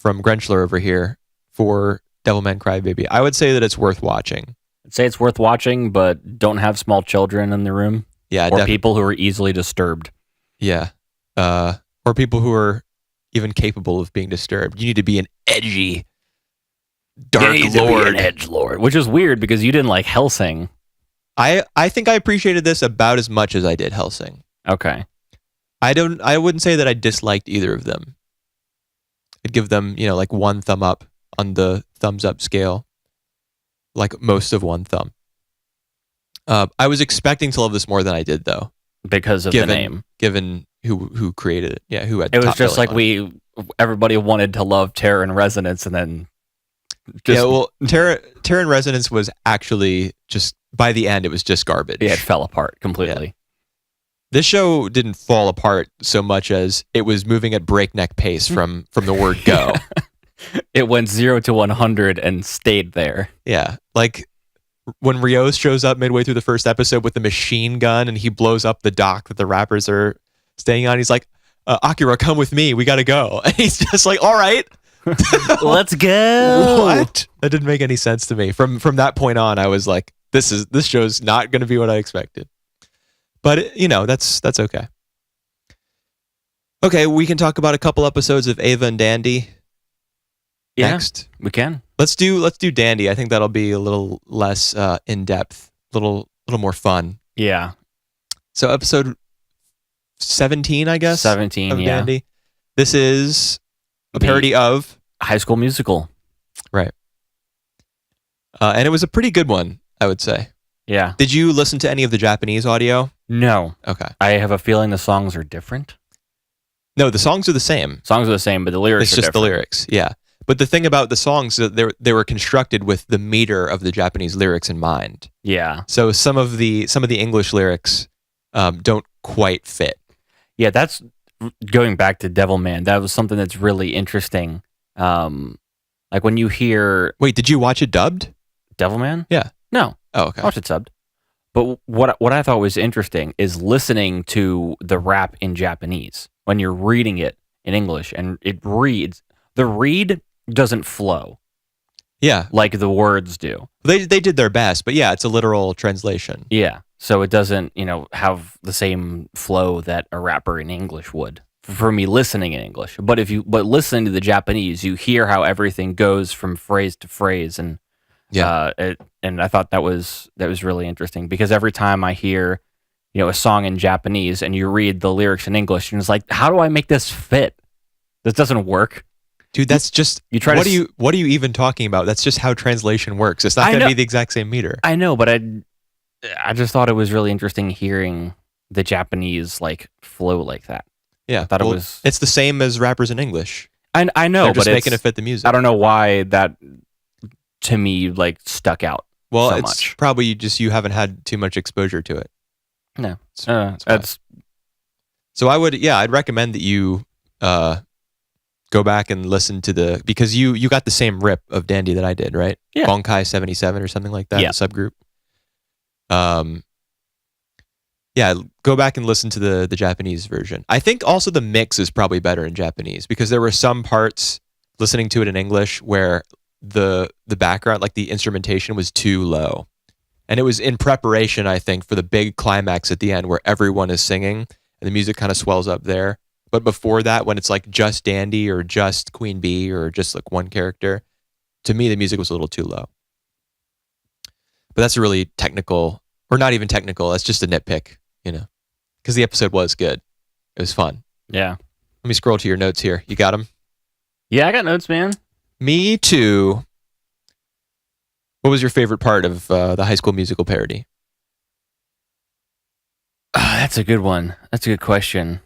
Grenchler over here for Devilman Crybaby. I would say that it's worth watching. I'd say it's worth watching, but don't have small children in the room. Yeah. Or people who are easily disturbed. Yeah. Or people who are even capable of being disturbed. You need to be an edgy, dark lord. An edge lord, which is weird because you didn't like Hellsing. I think I appreciated this about as much as I did Hellsing. Okay. I wouldn't say that I disliked either of them. I'd give them, like one thumb up on the thumbs up scale. Like most of one thumb. I was expecting to love this more than I did, though. Because of the name. Given who created it. Yeah, who had it was just like everybody wanted to love Terror and Resonance, and then yeah, well, Terror and Resonance was actually just, by the end, it was just garbage. Yeah, it fell apart completely. Yeah. This show didn't fall apart so much as it was moving at breakneck pace from the word go. It went 0 to 100 and stayed there. Yeah, like when Rios shows up midway through the first episode with the machine gun and he blows up the dock that the rappers are staying on, he's like, Akira, come with me, we gotta go. And he's just like, all right. Let's go. What? That didn't make any sense to me. From that point on, I was like, this show's not going to be what I expected. But that's okay. Okay, we can talk about a couple episodes of Ava and Dandy. Yeah, next. We can. Let's do Dandy. I think that'll be a little less in depth, a little more fun. Yeah. So episode 17, I guess. 17, of yeah. Dandy. This is a parody of High School Musical. Right. And it was a pretty good one, I would say. Yeah. Did you listen to any of the Japanese audio? No. Okay. I have a feeling the songs are different. No, the songs are the same. Songs are the same, but the lyrics it's are just different. The lyrics, yeah. But the thing about the songs, they were constructed with the meter of the Japanese lyrics in mind. Yeah. So some of the English lyrics don't quite fit. Yeah, that's going back to Devilman. That was something that's really interesting. Like when you hear... Wait, did you watch it dubbed? Devilman? Yeah. No. Oh, okay. I watched it subbed. But what I thought was interesting is listening to the rap in Japanese when you're reading it in English, and it reads... The read doesn't flow. Yeah. Like the words do. They did their best, but yeah, it's a literal translation. Yeah. So it doesn't, have the same flow that a rapper in English would. For me listening in English. But listening to the Japanese, you hear how everything goes from phrase to phrase, and Yeah. And I thought that was really interesting because every time I hear, a song in Japanese and you read the lyrics in English, and it's like, how do I make this fit? This doesn't work. Dude, that's just you try to. What are you even talking about? That's just how translation works. It's not going to be the exact same meter. I know, but I just thought it was really interesting hearing the Japanese like flow like that. Yeah, I thought it was. It's the same as rappers in English. I know, they're just but making it fit the music. I don't know why that to me like stuck out. Well, so it's much. probably you haven't had too much exposure to it. No, that's so I'd recommend that you go back and listen to because you got the same rip of Dandy that I did, right? Yeah. Bonkai 77 or something like that, yeah. the subgroup. Yeah, go back and listen to the Japanese version. I think also the mix is probably better in Japanese because there were some parts listening to it in English where the background, like the instrumentation, was too low. And it was in preparation, I think, for the big climax at the end where everyone is singing and the music kind of swells up there. But before that, when it's like just Dandy or just Queen Bee or just like one character, to me, the music was a little too low. But that's a really technical, or not even technical, that's just a nitpick, because the episode was good. It was fun. Yeah. Let me scroll to your notes here. You got them? Yeah, I got notes, man. Me too. What was your favorite part of the High School Musical parody? That's a good one. That's a good question.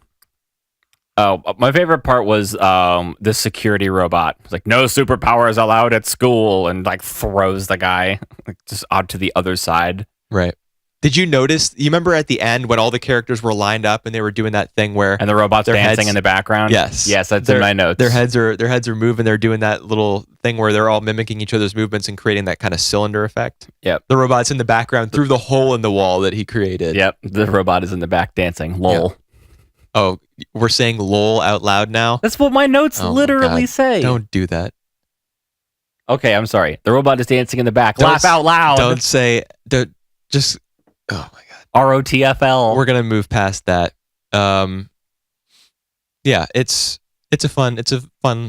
Oh, my favorite part was the security robot. It's like, no superpowers allowed at school, and like throws the guy like, just out to the other side. Right. Did you notice? You remember at the end when all the characters were lined up and they were doing that thing where and the robot's dancing in the background? Yes, that's in my notes. Their heads are moving. They're doing that little thing where they're all mimicking each other's movements and creating that kind of cylinder effect. Yep. The robot's in the background through the hole in the wall that he created. Yep. The robot is in the back dancing. Lol. Yep. Oh, we're saying lol out loud now? That's what my notes literally say. Don't do that. Okay, I'm sorry. The robot is dancing in the back. Laugh out loud. Just, oh my God. ROTFL. We're going to move past that. Yeah, it's a fun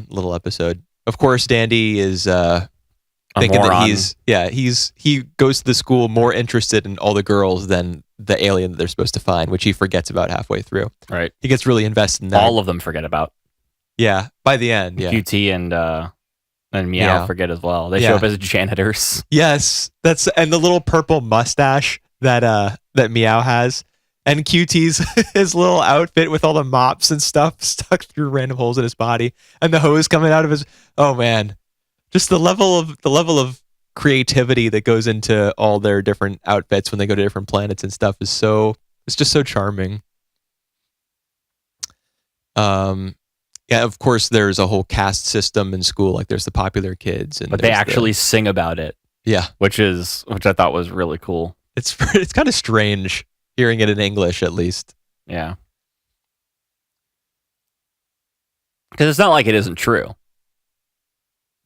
little episode. Of course, Dandy is thinking that he goes to the school more interested in all the girls than the alien that they're supposed to find, which he forgets about halfway through. Right. He gets really invested in that. All of them forget about. Yeah, by the end, yeah. QT and Meow forget as well. They show up as janitors. Yes, and the little purple mustache that Meow has, and QT's his little outfit with all the mops and stuff stuck through random holes in his body, and the hose coming out of his. Oh man, just the level of creativity that goes into all their different outfits when they go to different planets and stuff it's just so charming. Yeah, of course there's a whole caste system in school, like there's the popular kids, but they actually sing about it. Yeah, which I thought was really cool. It's kind of strange hearing it in English, at least. Yeah, because it's not like it isn't true.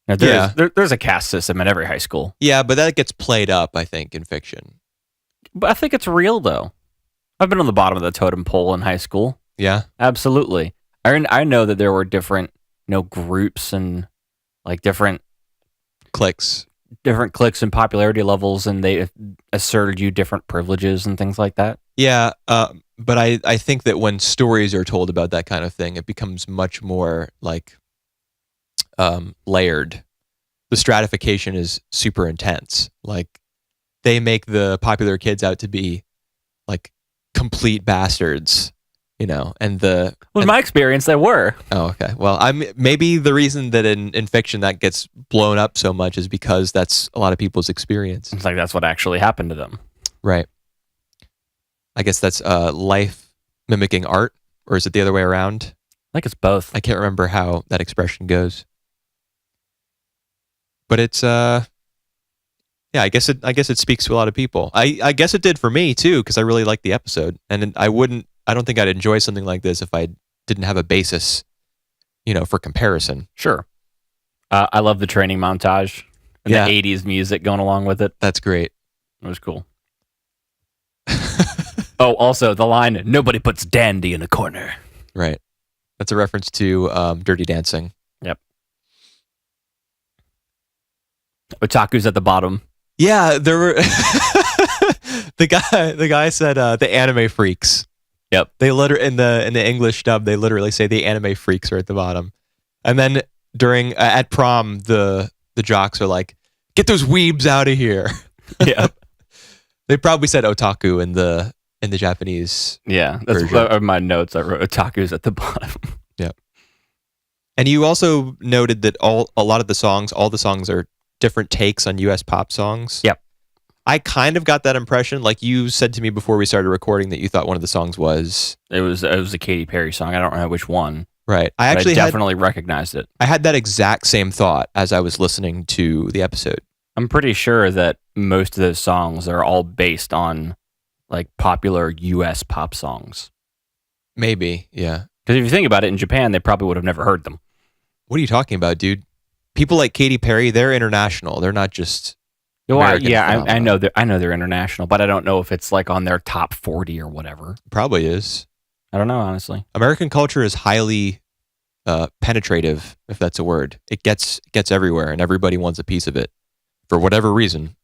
Now, there's a caste system in every high school. Yeah, but that gets played up, I think, in fiction. But I think it's real, though. I've been on the bottom of the totem pole in high school. Yeah, absolutely. I know that there were different, groups and like different cliques and popularity levels, and they asserted you different privileges and things like that. Yeah, but I think that when stories are told about that kind of thing, it becomes much more like layered. The stratification is super intense. Like they make the popular kids out to be like complete bastards, and my experience, they were. Oh, okay. Well, maybe the reason that in fiction that gets blown up so much is because that's a lot of people's experience. It's like that's what actually happened to them. Right. I guess that's life mimicking art, or is it the other way around? I think it's both. I can't remember how that expression goes. But it's yeah, I guess it speaks to a lot of people. I guess it did for me too, because I really liked the episode, and I don't think I'd enjoy something like this if I didn't have a basis, for comparison. Sure. I love the training montage and the 80s music going along with it. That's great. It was cool. Oh, also the line, "Nobody puts Dandy in a corner." Right. That's a reference to Dirty Dancing. Yep. Otaku's at the bottom. Yeah, there were the guy said the anime freaks. Yep. They in the English dub, they literally say the anime freaks are at the bottom. And then during at prom, the jocks are like, "Get those weebs out of here." Yep. They probably said otaku in the Japanese. Yeah, that's version. what my notes. I wrote Otaku's at the bottom. Yeah. And you also noted that all the songs are different takes on US pop songs. Yep. I kind of got that impression. Like you said to me before we started recording that you thought one of the songs was... It was a Katy Perry song. I don't know which one. Right. I definitely recognized it. I had that exact same thought as I was listening to the episode. I'm pretty sure that most of those songs are all based on like popular US pop songs. Maybe, yeah. Because if you think about it, in Japan, they probably would have never heard them. What are you talking about, dude? People like Katy Perry, they're international. They're not just... I know they're international, but I don't know if it's like on their top 40 or whatever. Probably is. I don't know, honestly. American culture is highly penetrative, if that's a word. It gets everywhere, and everybody wants a piece of it for whatever reason.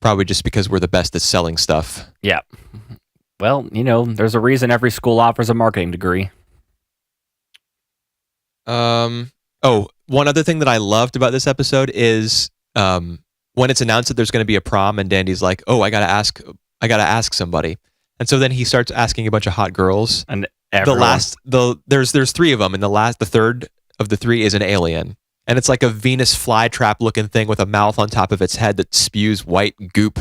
Probably just because we're the best at selling stuff. Yeah. Well, there's a reason every school offers a marketing degree. One other thing that I loved about this episode is when it's announced that there's going to be a prom, and Dandy's like, "Oh, I gotta ask somebody," and so then he starts asking a bunch of hot girls. And everyone. There's three of them, and the third of the three is an alien, and it's like a Venus flytrap looking thing with a mouth on top of its head that spews white goop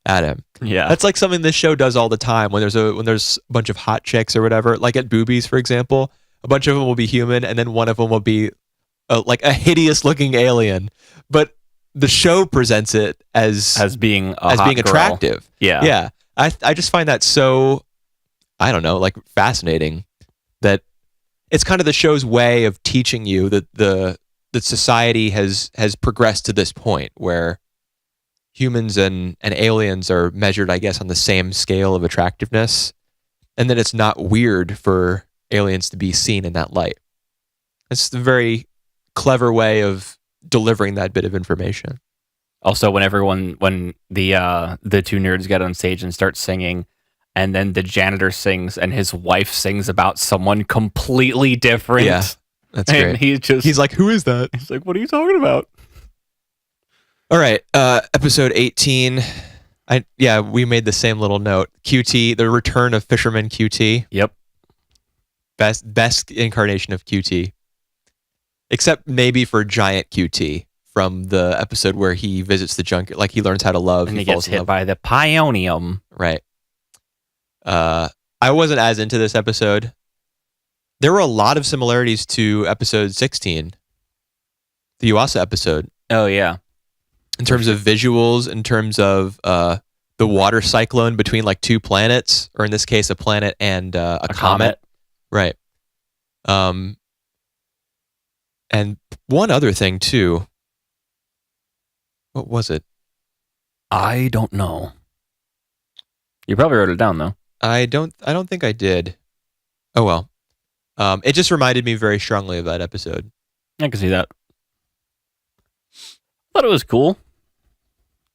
at him. Yeah, that's like something this show does all the time. When there's a bunch of hot chicks or whatever, like at Boobies, for example, a bunch of them will be human, and then one of them will be like a hideous looking alien, but the show presents it as being attractive. Yeah. I just find that so, I don't know, like fascinating that it's kind of the show's way of teaching you that that society has progressed to this point where humans and aliens are measured, I guess, on the same scale of attractiveness, and that it's not weird for aliens to be seen in that light. It's a very clever way of delivering that bit of information. Also, when the two nerds get on stage and start singing, and then the janitor sings and his wife sings about someone completely different. Yeah, that's great. And he's like, "Who is that?" He's like, "What are you talking about?" All right, episode 18. We made the same little note. QT, the return of Fisherman QT. Yep. Best incarnation of QT. Except maybe for Giant QT from the episode where he visits the junkyard, like he learns how to love. And he gets hit by the Pionium. Right. I wasn't as into this episode. There were a lot of similarities to episode 16, the Yuasa episode. Oh, yeah. In terms of visuals, in terms of the water cyclone between like two planets, or in this case, a planet and a comet. Right. And one other thing too. What was it? I don't know. You probably wrote it down though. I don't think I did. Oh well. It just reminded me very strongly of that episode. I can see that. Thought it was cool.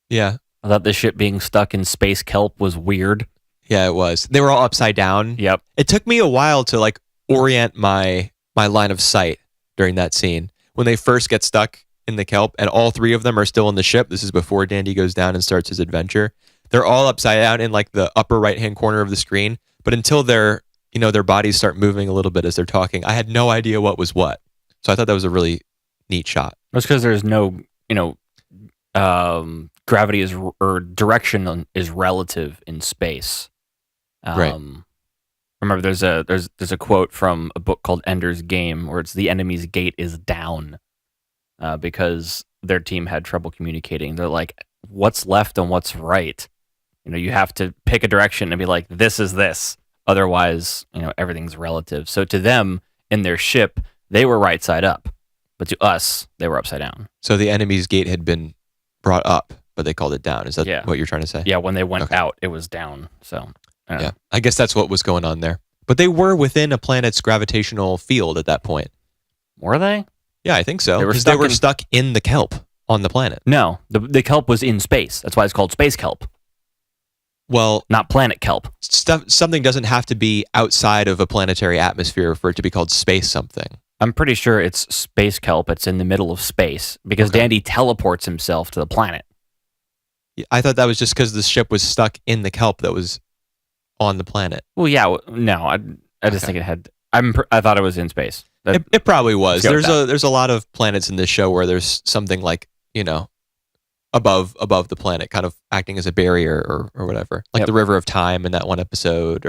Yeah. I thought the ship being stuck in space kelp was weird. Yeah, it was. They were all upside down. Yep. It took me a while to like orient my line of sight during that scene. When they first get stuck in the kelp and all three of them are still in the ship. This is before Dandy goes down and starts his adventure. They're all upside down in like the upper right-hand corner of the screen. But until their bodies start moving a little bit as they're talking, I had no idea what was what. So I thought that was a really neat shot. That's because there's no, gravity or direction is relative in space. Right. Remember, there's a quote from a book called Ender's Game where it's the enemy's gate is down because their team had trouble communicating. They're like, what's left and what's right? You have to pick a direction and be like, this is this. Otherwise, everything's relative. So to them, in their ship, they were right side up. But to us, they were upside down. So the enemy's gate had been brought up, but they called it down. Is that what you're trying to say? Yeah, when they went out, it was down. So yeah, I guess that's what was going on there. But they were within a planet's gravitational field at that point. Were they? Yeah, I think so. They were stuck in the kelp. on the planet. No, the kelp was in space. That's why it's called space kelp, Well, not planet kelp. something doesn't have to be outside of a planetary atmosphere for it to be called space something. I'm pretty sure it's space kelp. It's in the middle of space because Okay. Dandy teleports himself to the planet. I thought that was just because the ship was stuck in the kelp that was on the planet. Well, yeah, no, I just think it had. I thought it was in space. It probably was. Let's go with There's a lot of planets in this show where there's something like, above the planet, kind of acting as a barrier or whatever, like the River of Time in that one episode,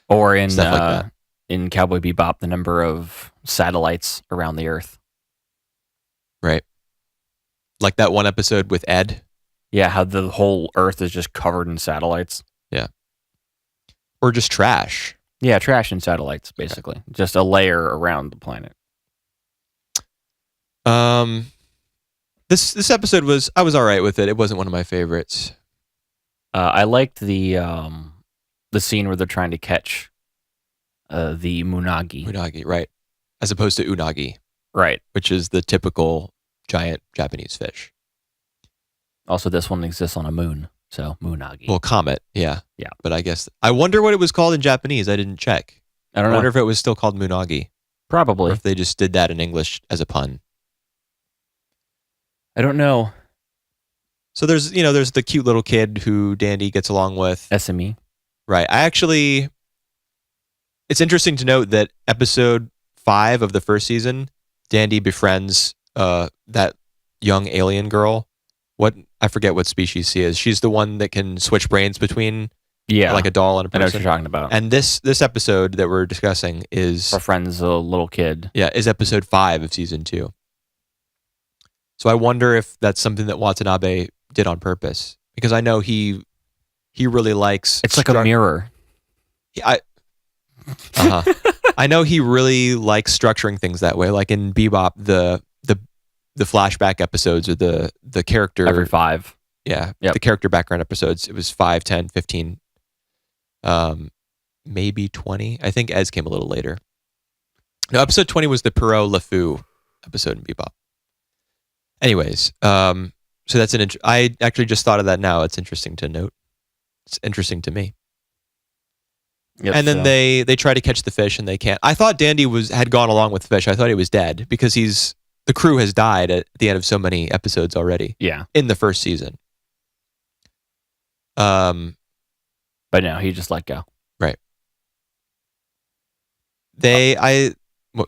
or in stuff like that. In Cowboy Bebop, the number of satellites around the Earth. Right. Like that one episode with Ed. Yeah, how the whole Earth is just covered in satellites. Yeah. Or just trash. Yeah, trash and satellites, basically. Just a layer around the planet. This episode I was all right with it. It wasn't one of my favorites. I liked the scene where they're trying to catch the Munagi. Unagi, right. As opposed to unagi, Right. which is the typical giant Japanese fish. Also, this one exists on a moon, so Munagi. Well, comet, yeah. Yeah. But I wonder what it was called in Japanese. I didn't check. I I don't know. wonder if it was still called Munagi, or Probably. if they just did that in English as a pun. I don't know. So there's the cute little kid who Dandy gets along with. SME. Right. It's interesting to note that episode 5 of the first season, Dandy befriends that young alien girl. I forget what species she is. She's the one that can switch brains between like a doll and a I know what person. you're talking about. And this episode that we're discussing is Our friend's a little kid. is episode 5 of season 2. So I wonder if that's something that Watanabe did on purpose, because I know he really likes. It's like a mirror. I know he really likes structuring things that way. Like in Bebop, the flashback episodes or the character Every 5. Yeah. Yep. The character background episodes. It was 5, 10, 15, maybe 20. I think Ez came a little later. No, episode 20 was the Perot LeFou episode in Bebop. Anyways, so that's I actually just thought of that now. It's interesting to note. It's interesting to me. Yep, And then they try to catch the fish and they can't. I thought Dandy had gone along with the fish. I thought he was dead because the crew has died at the end of so many episodes already. Yeah. In the first season. But no, he just let go. Right.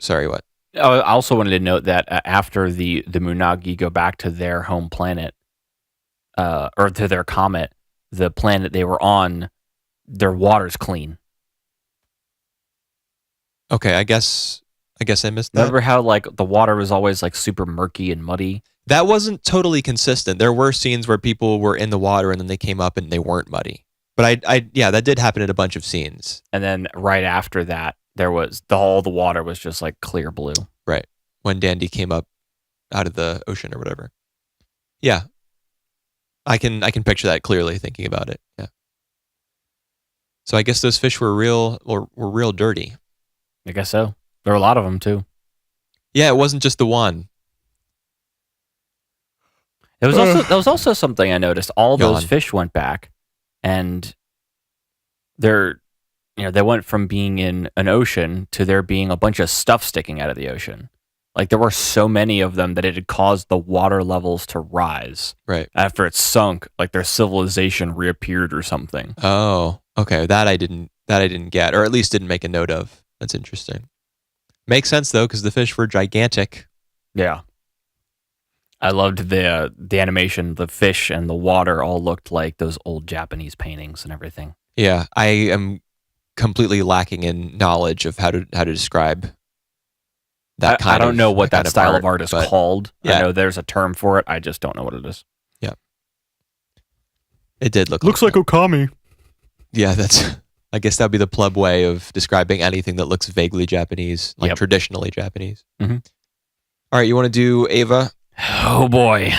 Sorry, what? I also wanted to note that after the Munagi go back to their home planet, or to their comet, the planet they were on, their water's clean. Okay, I guess I missed that. Remember how like the water was always like super murky and muddy? That wasn't totally consistent. There were scenes where people were in the water and then they came up and they weren't muddy. But that did happen in a bunch of scenes. And then right after that, there was all the water was just like clear blue. Right. When Dandy came up out of the ocean or whatever. Yeah. I can picture that clearly thinking about it. Yeah. So I guess those fish were real dirty. I guess so. There were a lot of them too. Yeah, it wasn't just the one. There was also something I noticed. All those Gone. fish went back, and they went from being in an ocean to there being a bunch of stuff sticking out of the ocean. Like there were so many of them that it had caused the water levels to rise. Right. After it sunk, like their civilization reappeared or something. Oh, okay. That I didn't get, or at least didn't make a note of. That's interesting. Makes sense though, because the fish were gigantic. Yeah. I loved the animation. The fish and the water all looked like those old Japanese paintings and everything. Yeah, I am completely lacking in knowledge of how to describe that kind I don't know what that kind style of art is called. Yeah. I know there's a term for it. I just don't know what it is. Yeah. It did look Looks like Okami. Yeah, I guess that'd be the pleb way of describing anything that looks vaguely Japanese, like traditionally Japanese. Mhm. All right, you want to do Ava? Oh boy.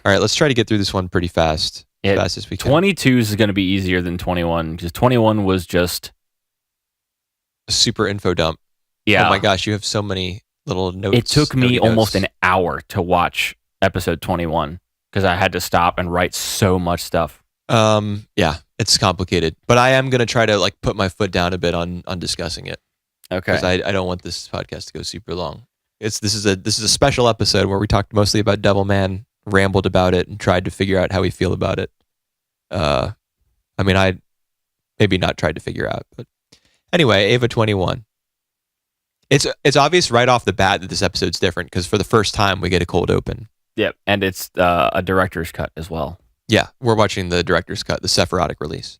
All right, let's try to get through this one pretty fast. As fast as we can. 22 is going to be easier than 21 because 21 was just A super info dump. yeah. Oh my gosh, you have so many little notes. It took me notey almost notes. an hour to watch episode 21 because I had to stop and write so much stuff. Yeah, it's complicated, but I am gonna try to like put my foot down a bit on discussing it because Okay. I don't want this podcast to go super long. This is a special episode where we talked mostly about Devilman, rambled about it, and tried to figure out how we feel about it. I mean, I maybe not tried to figure out, but anyway, Ava 21. It's obvious right off the bat that this episode's different because for the first time we get a cold open. Yep. And it's a director's cut as well. Yeah, we're watching the director's cut, the Sephirotic release.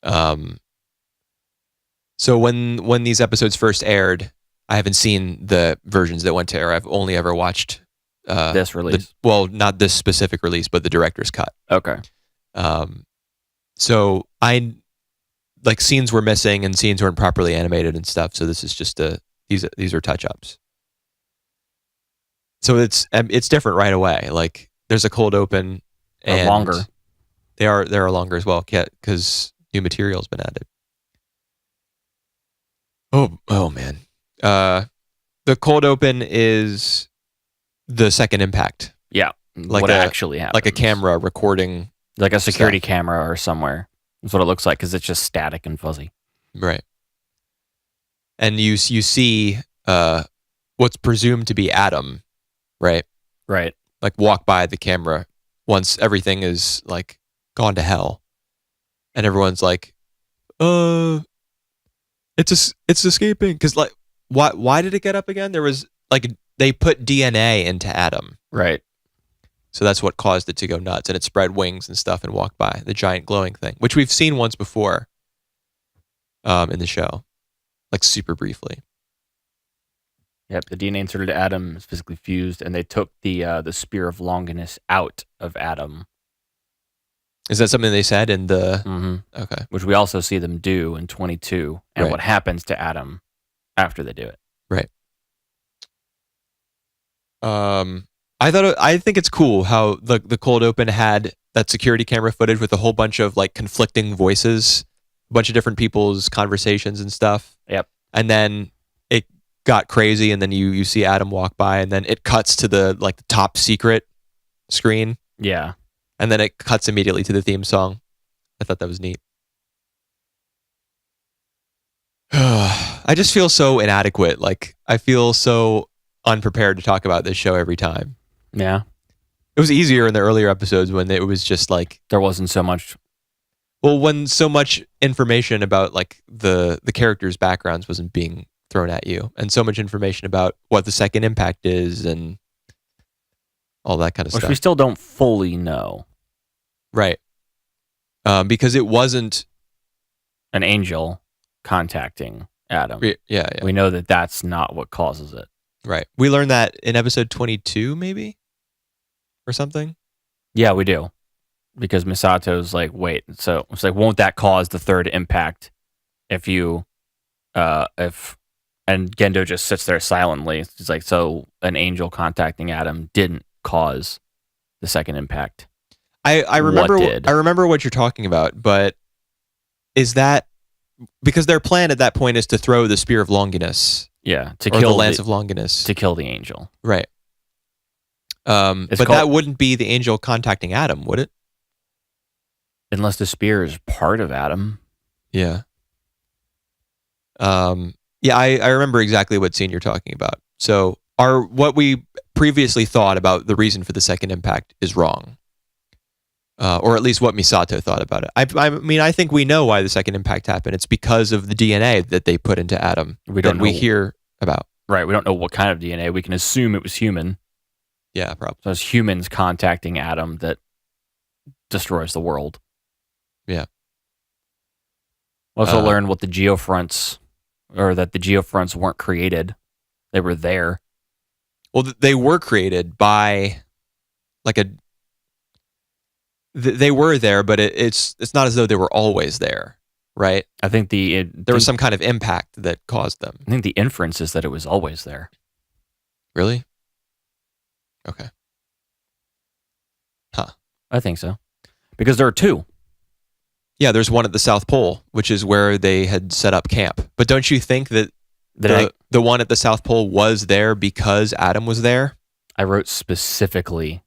So when these episodes first aired, I haven't seen the versions that went to air. I've only ever watched This release. not this specific release, but the director's cut. Okay. So I like scenes were missing and scenes weren't properly animated and stuff. So this is just these are touch ups. So it's different right away. Like there's a cold open and longer. They are longer as well because new material's been added. Oh man. The cold open is the second impact. Yeah. Like what actually happens. Like a camera recording. Like a security camera or somewhere. That's what it looks like because it's just static and fuzzy. Right. And you see what's presumed to be Adam, right? Right. Like walk by the camera once everything is like gone to hell. And everyone's like, it's escaping because like why did it get up again? There was like they put DNA into Adam. Right. So that's what caused it to go nuts, and it spread wings and stuff and walked by the giant glowing thing, which we've seen once before in the show, like super briefly. Yep, the DNA inserted to Adam is physically fused, and they took the Spear of Longinus out of Adam. Is that something they said in the... Mm-hmm. Okay. Which we also see them do in 22, and Right. what happens to Adam after they do it. Right. I think it's cool how the cold open had that security camera footage with a whole bunch of like conflicting voices, a bunch of different people's conversations and stuff. Yep. And then it got crazy, and then you see Adam walk by, and then it cuts to the top secret screen. Yeah. And then it cuts immediately to the theme song. I thought that was neat. I just feel so inadequate. Like, I feel so unprepared to talk about this show every time. Yeah. It was easier in the earlier episodes when it was just like... There wasn't so much... Well, when so much information about like the characters' backgrounds wasn't being thrown at you, and so much information about what the second impact is and all that kind of Which stuff. we still don't fully know. Right. Because it wasn't... An angel contacting Adam. Yeah. We know that that's not what causes it. Right. We learned that in episode 22, maybe? Or something? Yeah, we do. Because Misato's like, wait, so it's like, won't that cause the third impact if you, and Gendo just sits there silently. It's like, so an angel contacting Adam didn't cause the second impact. I remember What did? I remember what you're talking about, but is that because their plan at that point is to throw the Spear of Longinus, Yeah, to or kill the Lance of Longinus, to kill the angel. right? But that wouldn't be the angel contacting Adam, would it? Unless the spear is part of Adam. Yeah. Yeah, I remember exactly what scene you're talking about. So what we previously thought about the reason for the second impact is wrong. Or at least what Misato thought about it. I mean, I think we know why the second impact happened. It's because of the DNA that they put into Adam. We don't that know. We hear about. Right, we don't know what kind of DNA. We can assume it was human. Yeah, probably. So it's humans contacting Adam that destroys the world. Yeah. We also learned what the geofronts, or that the geofronts weren't created. They were there. Well, they were created by like they were there, but it's not as though they were always there, right? I think there was some kind of impact that caused them. I think the inference is that it was always there. Really? Okay. Huh. I think so. Because there are two. Yeah, there's one at the South Pole, which is where they had set up camp. But don't you think that the one at the South Pole was there because Adam was there? I wrote specifically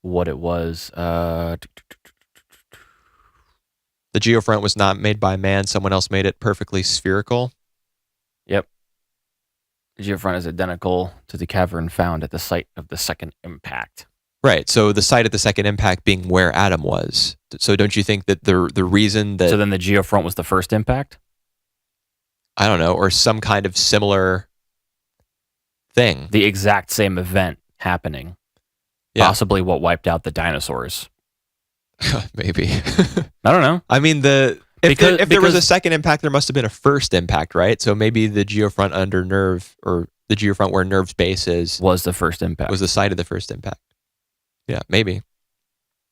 what it was. The geofront was not made by man. Someone else made it perfectly spherical. Yep. The geofront is identical to the cavern found at the site of the second impact. Right. So the site of the second impact being where Adam was. So don't you think that the reason that... So then the geofront was the first impact? I don't know, or some kind of similar thing. The exact same event happening. Yeah. Possibly what wiped out the dinosaurs. Maybe. I don't know. I mean, if there was a second impact, there must have been a first impact, right? So maybe the geofront under Nerve, or the geofront where Nerve's base is, was the first impact. Was the site of the first impact. Yeah, maybe.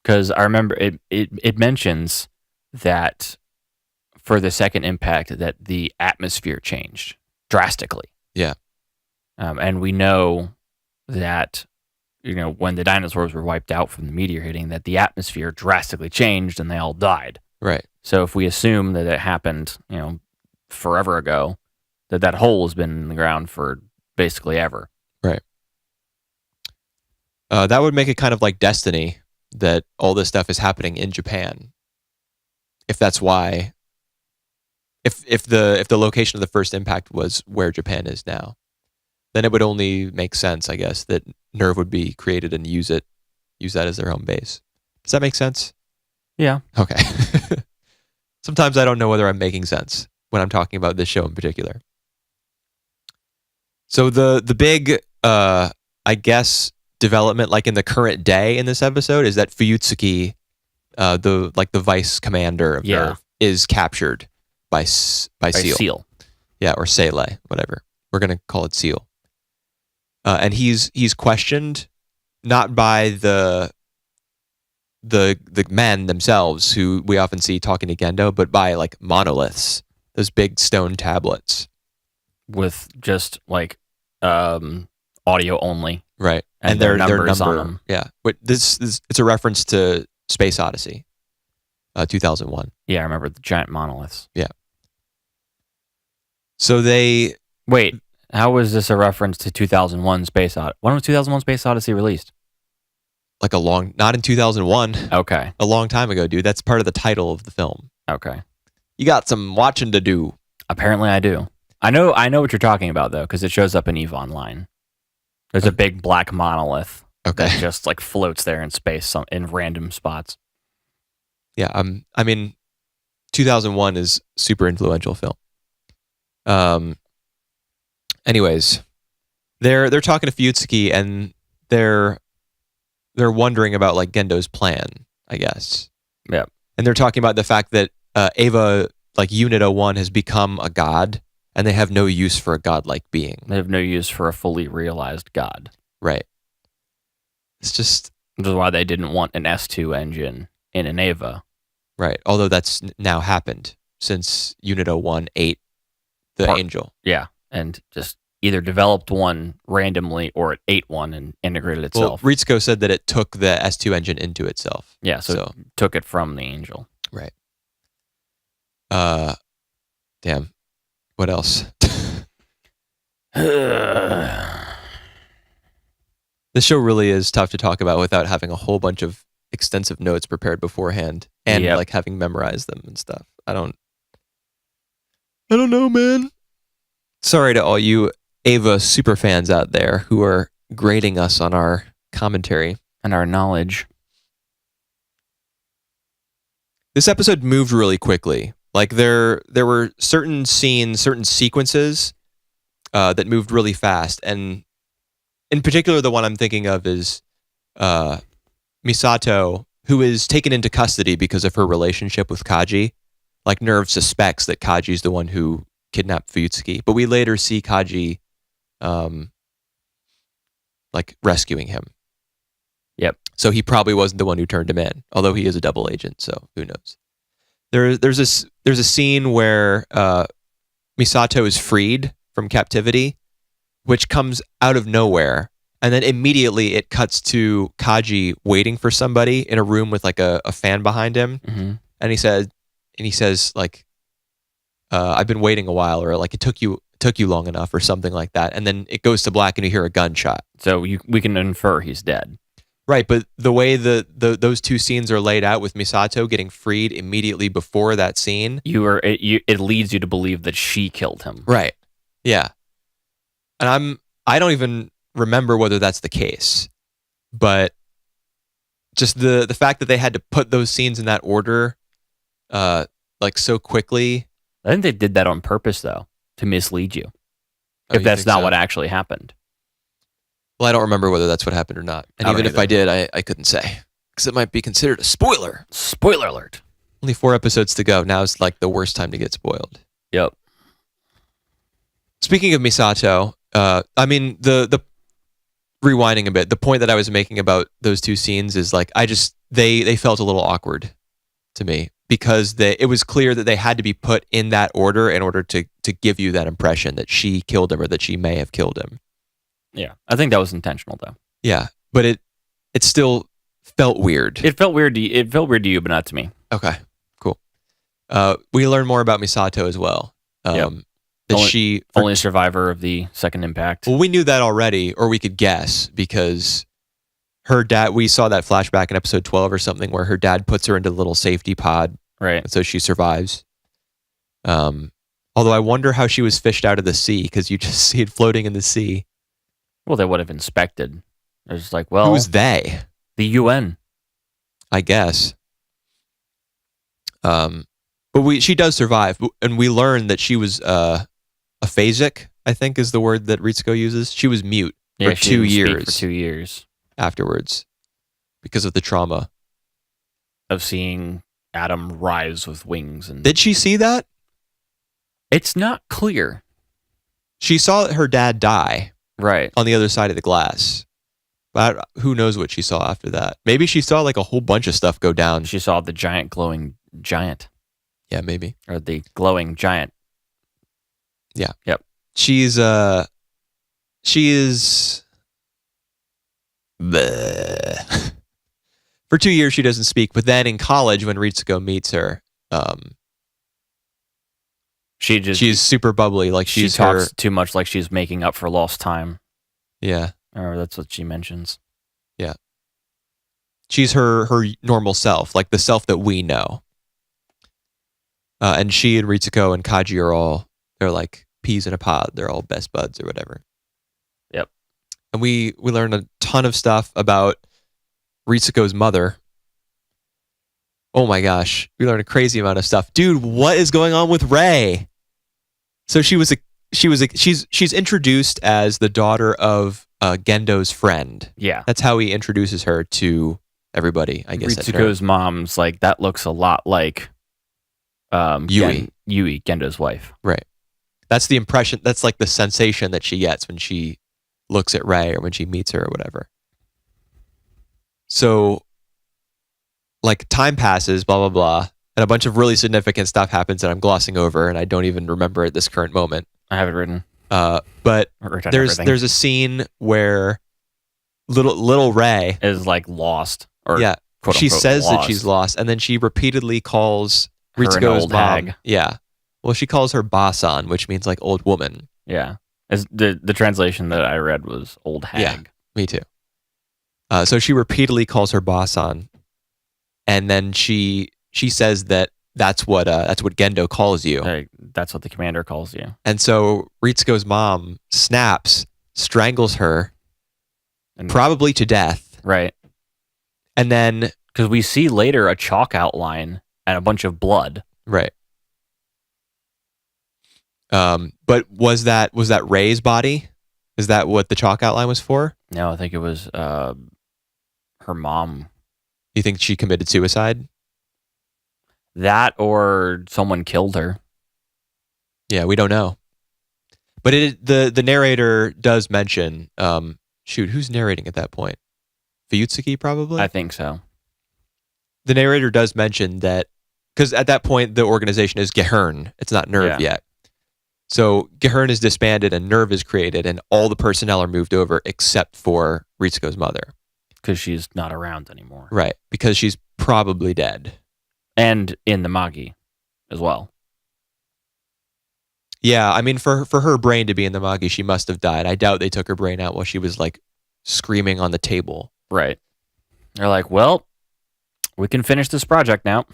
Because I remember it mentions that for the second impact that the atmosphere changed drastically. Yeah. And we know that, when the dinosaurs were wiped out from the meteor hitting, that the atmosphere drastically changed and they all died. Right. So if we assume that it happened, forever ago, that hole has been in the ground for basically ever. Right. That would make it kind of like Destiny, that all this stuff is happening in Japan. If that's why, if the location of the first impact was where Japan is now, then it would only make sense, I guess, that Nerve would be created and use that as their home base. Does that make sense? Yeah. Okay. Sometimes I don't know whether I'm making sense when I'm talking about this show in particular. So the big, I guess, development, like in the current day in this episode, is that Fuyutsuki, the vice commander of Nerve, is captured by Seal. Yeah, or Seele, whatever. We're gonna call it Seal. And he's questioned not by the men themselves, who we often see talking to Gendo, but by like monoliths, those big stone tablets with just like audio only, right? And their numbers on them. Yeah, but it's a reference to Space Odyssey, 2001. Yeah, I remember the giant monoliths. Yeah. So they wait. How was this a reference to 2001 Space Odyssey? When was 2001 Space Odyssey released? Like not in 2001. Okay. A long time ago, dude. That's part of the title of the film. Okay. You got some watching to do. Apparently I do. I know what you're talking about, though, because it shows up in EVE Online. There's a big black monolith that just like floats there in space in random spots. Yeah, I mean, 2001 is super influential film. Anyways, they're talking to Fuyutsuki, and they're wondering about like Gendo's plan, I guess. Yeah. And they're talking about the fact that Eva, like Unit 01, has become a god, and they have no use for a godlike being. They have no use for a fully realized god. Right. It's just... Which is why they didn't want an S2 engine in an Eva. Right. Although that's now happened since Unit 01 ate the Angel. Yeah. And just either developed one randomly or it ate one and integrated itself. Well, Ritsuko said that it took the S2 engine into itself. Yeah, so it took it from the Angel. Right. Damn. What else? This show really is tough to talk about without having a whole bunch of extensive notes prepared beforehand and like having memorized them and stuff. I don't know, man. Sorry to all you Eva super fans out there who are grading us on our commentary and our knowledge. This episode moved really quickly. Like there were certain scenes, certain sequences that moved really fast, and in particular, the one I'm thinking of is Misato, who is taken into custody because of her relationship with Kaji. Like Nerve suspects that Kaji's the one who kidnapped Fuyutsuki, but we later see Kaji like rescuing him. Yep. So he probably wasn't the one who turned him in, although he is a double agent, so who knows. There's a scene where Misato is freed from captivity, which comes out of nowhere, and then immediately it cuts to Kaji waiting for somebody in a room with like a fan behind him, and he says like, I've been waiting a while, or like it took you took you long enough or something like that. And then it goes to black and you hear a gunshot. So we can infer he's dead. Right, but the way those two scenes are laid out with Misato getting freed immediately before that scene, It leads you to believe that she killed him. right? Yeah, and I don't even remember whether that's the case, but just the fact that they had to put those scenes in that order, like so quickly. I think they did that on purpose, though, to mislead you. Oh, If you that's think not so? what actually happened. Well, I don't remember whether that's what happened or not, and I don't even if I either. did, I couldn't say because it might be considered a spoiler. Spoiler alert. Only 4 episodes to go. Now is like the worst time to get spoiled. Yep. Speaking of Misato, I mean the rewinding a bit, the point that I was making about those two scenes is like they felt a little awkward to me because it was clear that they had to be put in that order in order to give you that impression that she killed him or that she may have killed him. Yeah. I think that was intentional, though. Yeah, but it still felt weird. It felt weird to you, but not to me. Okay, cool. We learn more about Misato as well. Yep. That Only- she Only a survivor of the second impact. Well, we knew that already, or we could guess because her dad. We saw that flashback in episode 12 or something, where her dad puts her into the little safety pod, Right. and so she survives. Although I wonder how she was fished out of the sea because you just see it floating in the sea. Well, they would have inspected. It was like, well, Who's they? the UN. I guess. But she does survive, and we learn that she was aphasic, I think is the word that Ritsuko uses. She was mute Yeah, for she 2 didn't speak years For 2 years afterwards because of the trauma. of seeing Adam rise with wings, and Did she see that? it's not clear. She saw her dad die Right. on the other side of the glass. But who knows what she saw after that? Maybe she saw like a whole bunch of stuff go down. She saw the giant glowing giant, Yeah, maybe. or the glowing giant. Yeah. Yep. She is Bleh. For 2 years she doesn't speak, but then in college when Ritsuko meets her, she's super bubbly, like she she's talks her. too much, like she's making up for lost time, Yeah. or that's what she mentions. She's her normal self, like the self that we know. And she and Ritsuko and Kaji they're like peas in a pod. They're all best buds or whatever. Yep. And we learned a ton of stuff about Ritsuko's mother. Oh my gosh. We learned a crazy amount of stuff. Dude, what is going on with Rei? So she's introduced as the daughter of Gendo's friend. Yeah. That's how he introduces her to everybody, I guess. Ritsuko's mom's like, that looks a lot like Yui. Yui, Gendo's wife. Right. That's the impression. That's like the sensation that she gets when she looks at Rei or when she meets her or whatever. So, like, time passes, blah, blah, blah, and a bunch of really significant stuff happens that I'm glossing over and I don't even remember at this current moment. I have it written. But Written there's everything. a scene where little Rei, Is like lost, or yeah, quote she unquote says that lost. she's lost, and then she repeatedly calls Her an Ritsuko's old mom. hag. Yeah. Well, she calls her Basan, which means like old woman. Yeah. As the translation that I read was old hag. Yeah. Me too. So she repeatedly calls her Basan, and then she says that that's what Gendo calls you. Like, that's what the commander calls you. And so Ritsuko's mom snaps, strangles her, And- probably to death. Right. And then Because we see later a chalk outline and a bunch of blood. right. But was that Rei's body? Is that what the chalk outline was for? No, I think it was her mom. You think she committed suicide? That or someone killed her. Yeah, we don't know. But the narrator does mention, who's narrating at that point? Fuyutsuki, probably? I think so. The narrator does mention that, because at that point, the organization is Gehern. It's not NERV Yeah. yet. So Gehern is disbanded and NERV is created, and all the personnel are moved over except for Ritsuko's mother. Because she's not around anymore. Right, because she's probably dead. And in the Magi as well. Yeah, I mean, for her brain to be in the Magi, she must have died. I doubt they took her brain out while she was like screaming on the table. Right. They're like, well, we can finish this project now.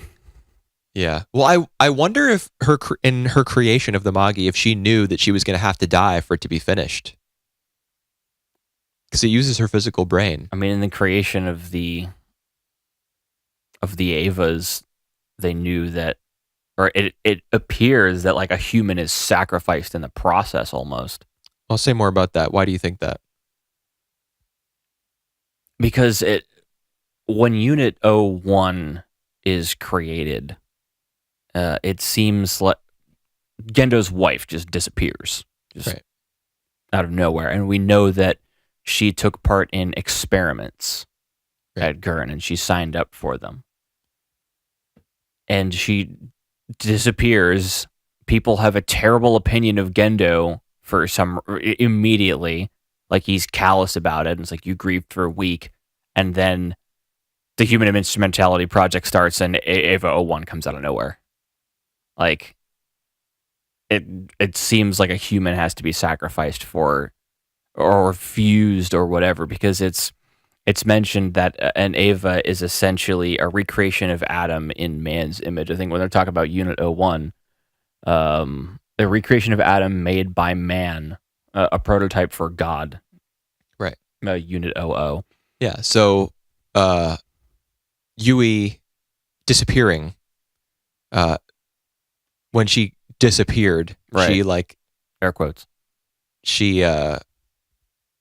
Yeah. Well, I wonder if in her creation of the Magi, if she knew that she was going to have to die for it to be finished, because it uses her physical brain. I mean, in the creation of the Avas, they knew that, or it appears that like a human is sacrificed in the process almost. I'll say more about that. Why do you think that? Because when Unit 01 is created, it seems like Gendo's wife just disappears, just out of nowhere, and we know that she took part in experiments at Gurren, and she signed up for them, and she disappears. People have a terrible opinion of Gendo for some immediately, like he's callous about it, and it's like you grieved for a week, and then the Human Instrumentality Project starts, and Ava 01 comes out of nowhere. Like, it seems like a human has to be sacrificed for, or fused, or whatever, because it's mentioned that an Ava is essentially a recreation of Adam in man's image. I think when they're talking about Unit 01, a recreation of Adam made by man, a prototype for God. Right. Unit 00. Yeah. So, Yui disappearing. When she disappeared, she like air quotes. She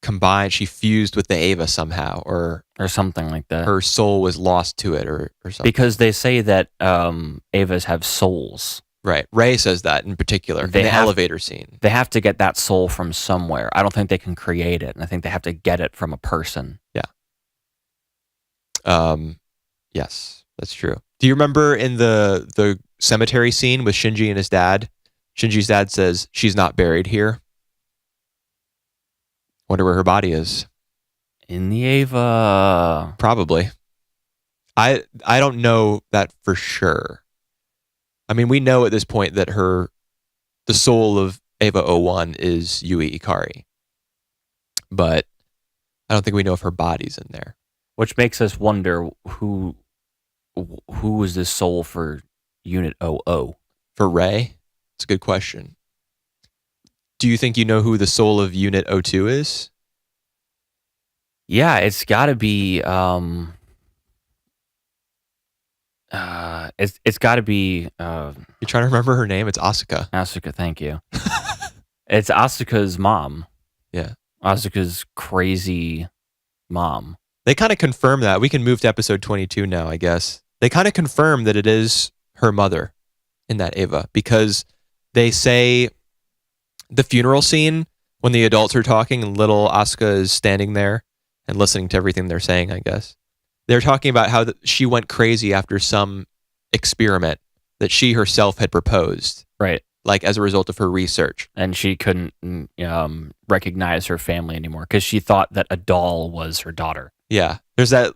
combined. She fused with the Ava somehow, or something like that. Her soul was lost to it, or something. Because they say that Avas have souls. Right. Ray says that in particular in the elevator scene. They have to get that soul from somewhere. I don't think they can create it, and I think they have to get it from a person. Yeah. Yes, that's true. Do you remember in the cemetery scene with Shinji and his dad? Shinji's dad says, "She's not buried here." Wonder where her body is. In the Ava. Probably. I don't know that for sure. I mean, we know at this point that the soul of Ava 01 is Yui Ikari. But I don't think we know if her body's in there. Which makes us wonder who was this soul for Unit 00? For Ray? It's a good question. Do you think you know who the soul of Unit 02 is? Yeah, it's got to be it's got to be You're trying to remember her name? It's Asuka. Asuka, thank you. It's Asuka's mom. Yeah. Asuka's crazy mom. They kind of confirm that. We can move to episode 22 now, I guess. They kind of confirm that it is her mother in that Ava, because they say the funeral scene when the adults are talking and little Asuka is standing there and listening to everything they're saying, I guess. They're talking about how she went crazy after some experiment that she herself had proposed. Right. Like as a result of her research. And she couldn't recognize her family anymore because she thought that a doll was her daughter. Yeah. There's that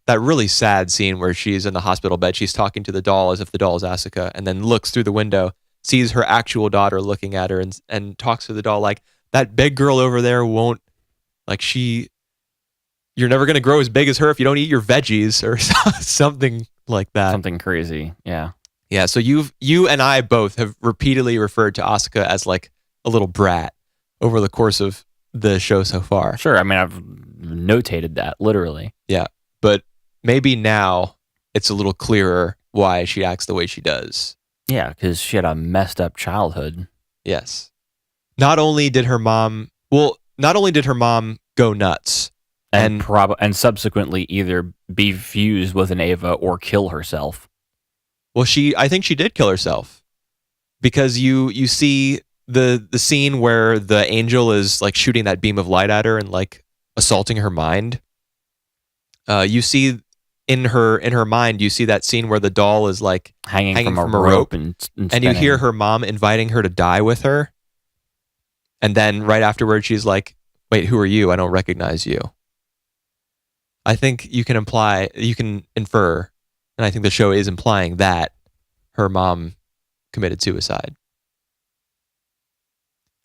really sad scene where she's in the hospital bed. She's talking to the doll as if the doll is Asuka, and then looks through the window, sees her actual daughter looking at her, and talks to the doll like, that big girl over there won't, like, you're never going to grow as big as her if you don't eat your veggies, or something like that. Something crazy. Yeah. Yeah. So you and I both have repeatedly referred to Asuka as like a little brat over the course of the show so far. Sure. I mean, I've notated that literally. Yeah. But maybe now it's a little clearer why she acts the way she does. Yeah. Because she had a messed up childhood. Yes. Not only did her mom go nuts and subsequently either be fused with an Ava or kill herself. Well, I think she did kill herself, because you see the scene where the angel is like shooting that beam of light at her and like assaulting her mind. You see in her mind, you see that scene where the doll is like hanging from a rope and you hear her mom inviting her to die with her. And then right afterwards, she's like, "Wait, who are you? I don't recognize you." I think you can infer, and I think the show is implying that her mom committed suicide.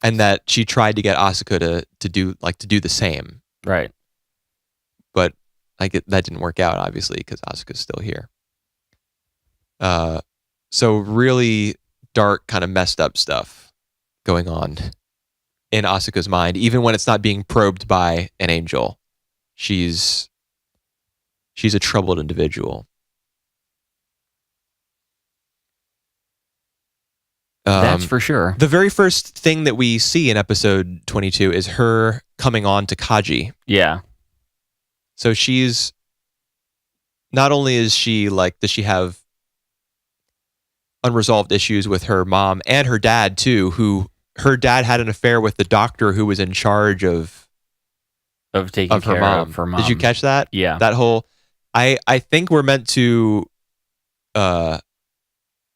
and that she tried to get Asuka to do the same, Right. but that didn't work out, obviously, because Asuka's still here. So really dark, kind of messed up stuff going on in Asuka's mind, even when it's not being probed by an angel. She's a troubled individual. That's for sure. The very first thing that we see in episode 22 is her coming on to Kaji. Yeah. So she's not only does she have unresolved issues with her mom and her dad too, who her dad had an affair with the doctor who was in charge of taking care of her mom. Did you catch that? Yeah. That whole I think we're meant to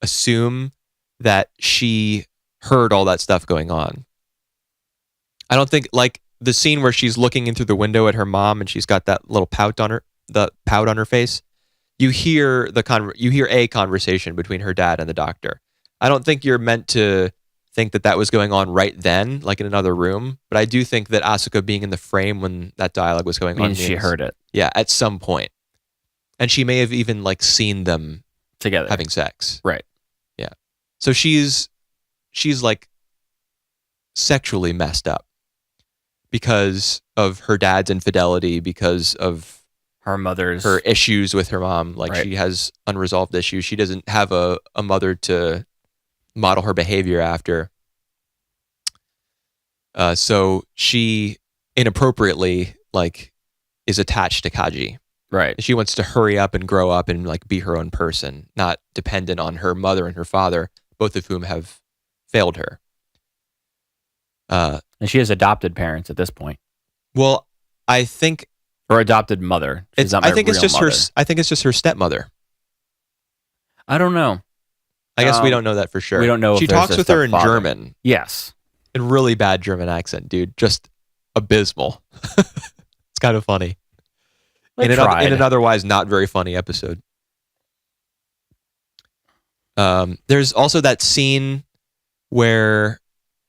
assume that she heard all that stuff going on. I don't think, like the scene where she's looking in through the window at her mom and she's got that little pout on her face. You hear a conversation between her dad and the doctor. I don't think you're meant to think that was going on right then, like in another room. But I do think that Asuka being in the frame when that dialogue was going on means she heard it. Yeah, at some point. And she may have even seen them together having sex. Right. Yeah. So she's like sexually messed up because of her dad's infidelity, because of her issues with her mom. Right. She has unresolved issues. She doesn't have a mother to model her behavior after. So she inappropriately is attached to Kaji. Right. She wants to hurry up and grow up and be her own person, not dependent on her mother and her father, both of whom have failed her. And she has adopted parents at this point. Well, I think, or adopted mother. I think it's just her stepmother. I don't know. I guess we don't know that for sure. We don't know. She talks with her in German. Yes. In really bad German accent, dude. Just abysmal. It's kind of funny. In an otherwise not very funny episode. There's also that scene where,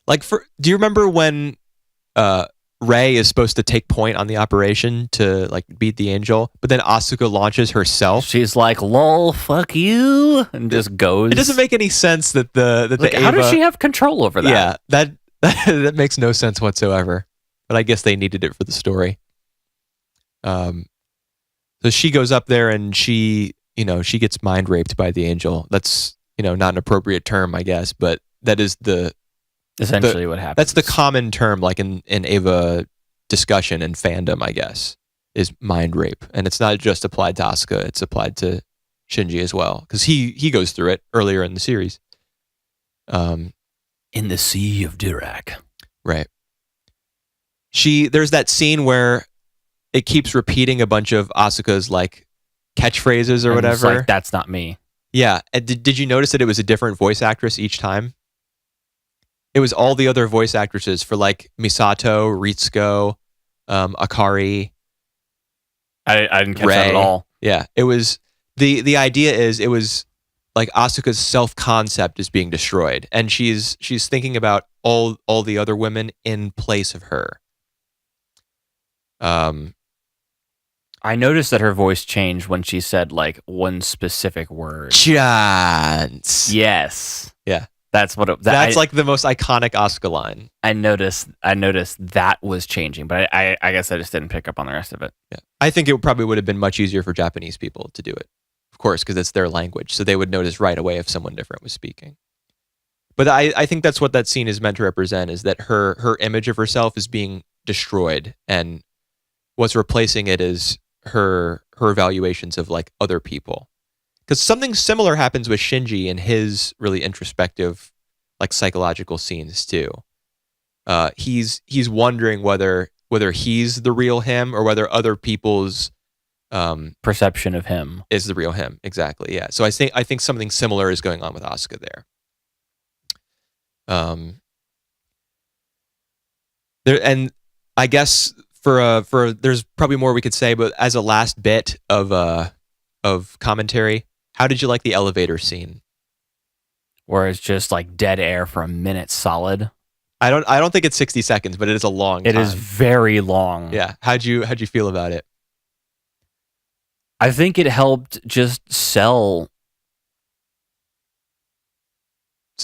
do you remember when Rei is supposed to take point on the operation to beat the angel, but then Asuka launches herself? She's like, "Lol, fuck you," and just goes. It doesn't make any sense that the Ava, how does she have control over that? Yeah, that makes no sense whatsoever. But I guess they needed it for the story. So she goes up there and she gets mind raped by the angel. That's, not an appropriate term, I guess, but that is essentially what happens. That's the common term, in Ava discussion and fandom, I guess, is mind rape. And it's not just applied to Asuka, it's applied to Shinji as well, because he goes through it earlier in the series. In the Sea of Dirac. Right. There's that scene where it keeps repeating a bunch of Asuka's catchphrases or whatever. That's not me. Yeah. And did you notice that it was a different voice actress each time? It was all the other voice actresses for Misato, Ritsuko, Akari. I didn't catch Rei. that at all. Yeah. It was the idea is it was Asuka's self-concept is being destroyed, and she's thinking about all the other women in place of her. I noticed that her voice changed when she said one specific word. Chance. Yes. Yeah. That's what that's the most iconic Asuka line. I noticed that was changing, but I guess I just didn't pick up on the rest of it. Yeah. I think it probably would have been much easier for Japanese people to do it. Of course, because it's their language. So they would notice right away if someone different was speaking. But I think that's what that scene is meant to represent, is that her image of herself is being destroyed, and what's replacing it is her evaluations of other people. Because something similar happens with Shinji in his really introspective psychological scenes too. He's wondering whether he's the real him or whether other people's perception of him is the real him. Exactly. Yeah. So I think something similar is going on with Asuka there. And I guess for there's probably more we could say, but as a last bit of commentary, how did you like the elevator scene? Where it's just dead air for a minute solid. I don't think it's 60 seconds, but it is a long time. It is very long. Yeah. How'd you feel about it? I think it helped just sell.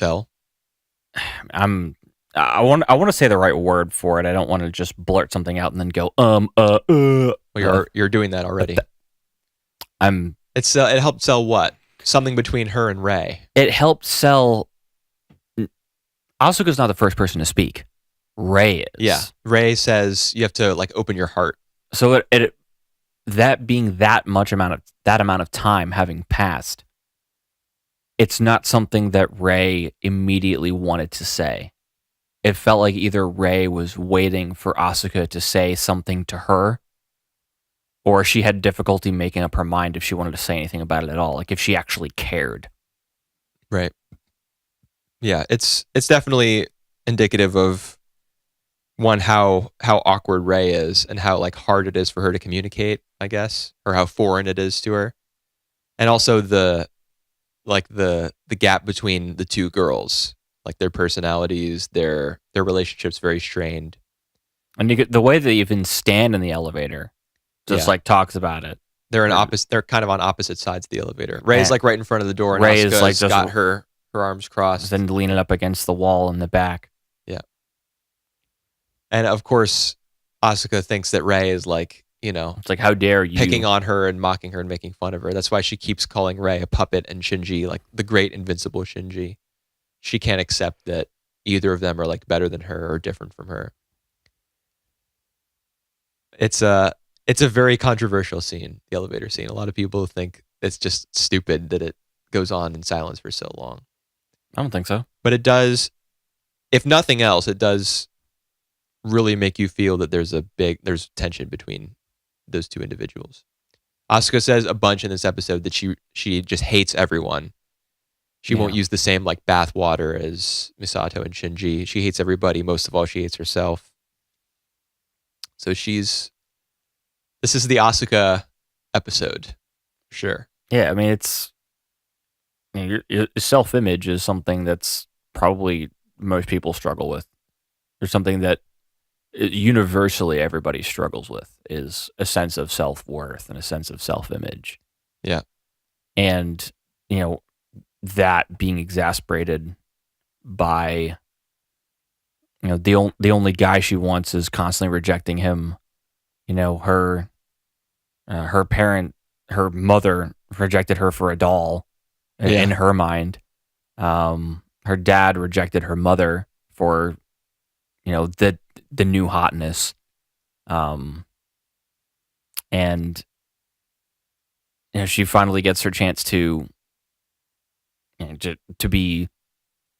I want to say the right word for it. I don't want to just blurt something out and then go Well, you're doing that already. It helped sell what? Something between her and Ray. It helped sell. Asuka's not the first person to speak. Ray is. Yeah. Ray says you have to like open your heart. So that being that amount of time having passed, it's not something that Ray immediately wanted to say. It felt like either Ray was waiting for Asuka to say something to her, or she had difficulty making up her mind if she wanted to say anything about it at all, like if she actually cared. Right. Yeah, it's definitely indicative of one, how awkward Ray is and how like hard it is for her to communicate, I guess, or how foreign it is to her. And also the gap between the two girls, like their personalities, their relationships very strained. And the way they even stand in the elevator just like talks about it. They're kind of on opposite sides of the elevator. Ray's like right in front of the door and Ray Asuka's is like just got her arms crossed. Then leaning up against the wall in the back. Yeah. And of course, Asuka thinks that Ray is like, it's like, how dare you? Picking on her and mocking her and making fun of her. That's why she keeps calling Ray a puppet and Shinji like the great invincible Shinji. She can't accept that either of them are like better than her or different from her. It's a very controversial scene, the elevator scene. A lot of people think it's just stupid that it goes on in silence for so long. I don't think so. But it does, if nothing else, it does really make you feel that there's tension between those two individuals. Asuka says a bunch in this episode that she just hates everyone. She won't use the same like bath water as Misato and Shinji. She hates everybody. Most of all, she hates herself. So this is the Asuka episode. Sure. Yeah, I mean, it's your self-image is something that's probably most people struggle with. There's something that universally everybody struggles with, is a sense of self-worth and a sense of self-image. Yeah. And, that being exasperated by, the only guy she wants is constantly rejecting him. Her mother rejected her for a doll in her mind. Her dad rejected her mother for, the new hotness. And she finally gets her chance to be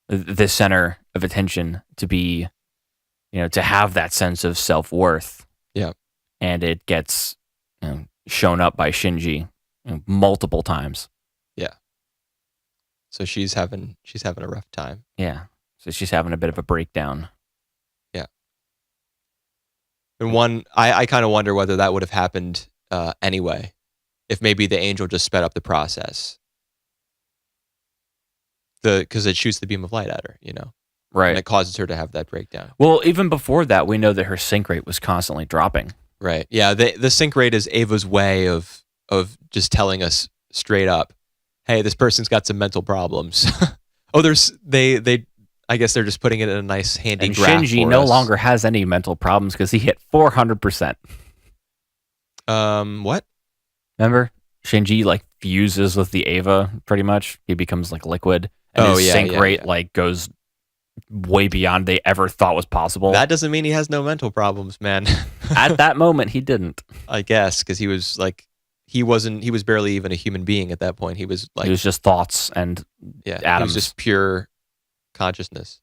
the center of attention, to be, to have that sense of self-worth. Yeah. And it gets shown up by Shinji multiple times. Yeah. So she's having a rough time. Yeah. So she's having a bit of a breakdown. Yeah. And I kind of wonder whether that would have happened anyway, if maybe the angel just sped up the process. Because it shoots the beam of light at her, Right. And it causes her to have that breakdown. Well, even before that, we know that her sync rate was constantly dropping. Right. Yeah. The sync rate is Ava's way of just telling us straight up, hey, this person's got some mental problems. I guess they're just putting it in a nice handy graph. And Shinji no longer has any mental problems because he hit 400%. What? Remember? Shinji fuses with the Ava pretty much. He becomes liquid. And his sync rate goes way beyond they ever thought was possible. That doesn't mean he has no mental problems, man. At that moment, he didn't. I guess because he was he was barely even a human being at that point. He was just thoughts and atoms. He was just pure consciousness.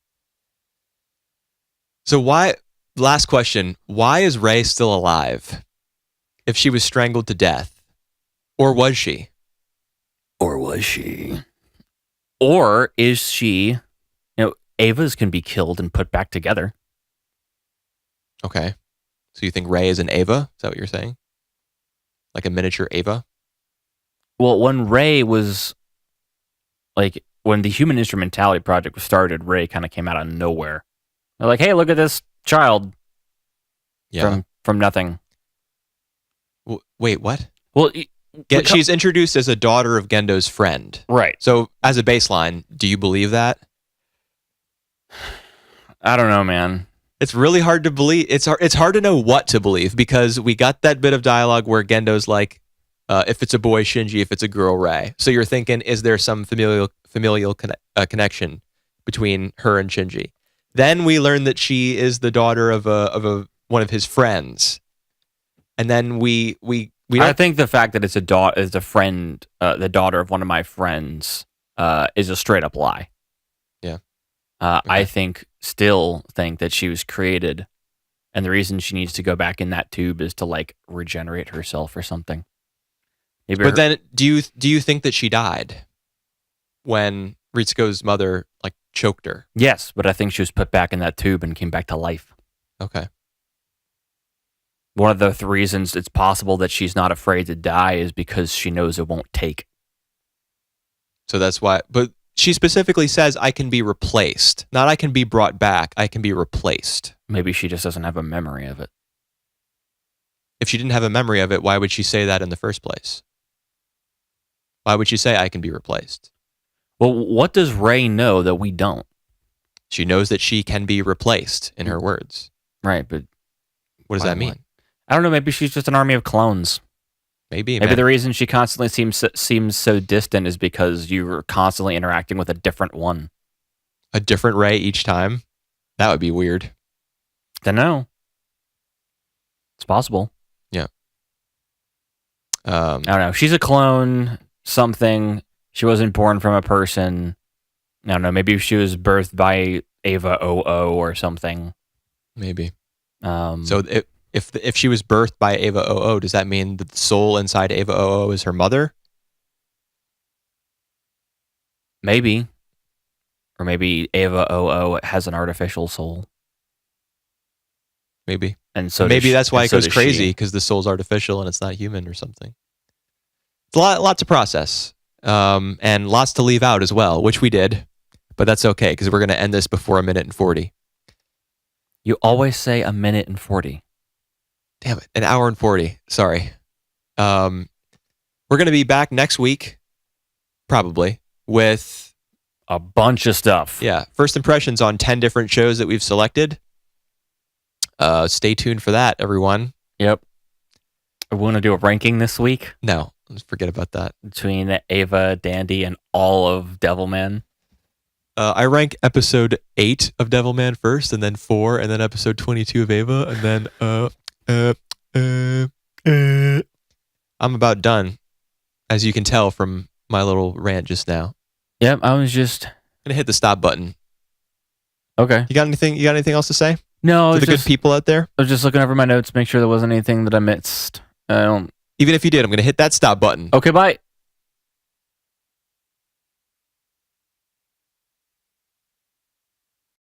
So last question, why is Rey still alive? If she was strangled to death, or was she? Or was she? Or is she, Avas can be killed and put back together. Okay. So you think Rey is an Ava? Is that what you're saying? Like a miniature Ava? Well, when Rey was, when the Human Instrumentality Project was started, Rey kind of came out of nowhere. They're like, hey, look at this child Yeah. from nothing. Wait, what? Well, She's introduced as a daughter of Gendo's friend. right. So, as a baseline, do you believe that? I don't know, man. It's really hard to believe. It's hard to know what to believe because we got that bit of dialogue where Gendo's like, if it's a boy, Shinji, if it's a girl, Rei. So you're thinking, is there some familial connection between her and Shinji? Then we learn that she is the daughter of one of his friends, and then we I think the fact that it's a friend, the daughter of one of my friends, is a straight up lie. Yeah. I still think that she was created, and the reason she needs to go back in that tube is to like regenerate herself or something. But then, do you think that she died when Ritsuko's mother like choked her? Yes, but I think she was put back in that tube and came back to life. Okay. One of the reasons it's possible that she's not afraid to die is because she knows it won't take. So that's why. But she specifically says, "I can be replaced." Not "I can be brought back." I can be replaced. Maybe she just doesn't have a memory of it. If she didn't have a memory of it, why would she say that in the first place? Why would she say, "I can be replaced"? Well, what does Rei know that we don't? She knows that she can be replaced, in her words. Right, but what does that mean? I don't know. Maybe she's just an army of clones. Maybe the reason she constantly seems so distant is because you're constantly interacting with a different one. A different Rei each time? That would be weird. Don't know. It's possible. Yeah. I don't know. She's a clone. Something. She wasn't born from a person. I don't know. Maybe she was birthed by Ava 00 or something. Maybe. So if she was birthed by Ava 00, does that mean that the soul inside Ava 00 is her mother? Maybe. Or maybe Ava 00 has an artificial soul. Maybe. And so maybe that's why it goes crazy, because the soul's artificial and it's not human or something. It's a lot to process, and lots to leave out as well, which we did, but that's okay because we're going to end this before 1:40. You always say 1:40. Damn it, 1:40. Sorry. We're going to be back next week, probably, with a bunch of stuff. Yeah, first impressions on 10 different shows that we've selected. Stay tuned for that, everyone. Yep. We want to do a ranking this week? No, let's forget about that. Between Ava, Dandy, and all of Devilman. I rank episode 8 of Devilman first, and then 4, and then episode 22 of Ava, and then I'm about done, as you can tell from my little rant just now. Yep, I was just gonna hit the stop button. Okay. You got anything else to say? No, to the good people out there? I was just looking over my notes, make sure there wasn't anything that I missed. Even if you did, I'm gonna hit that stop button. Okay, bye.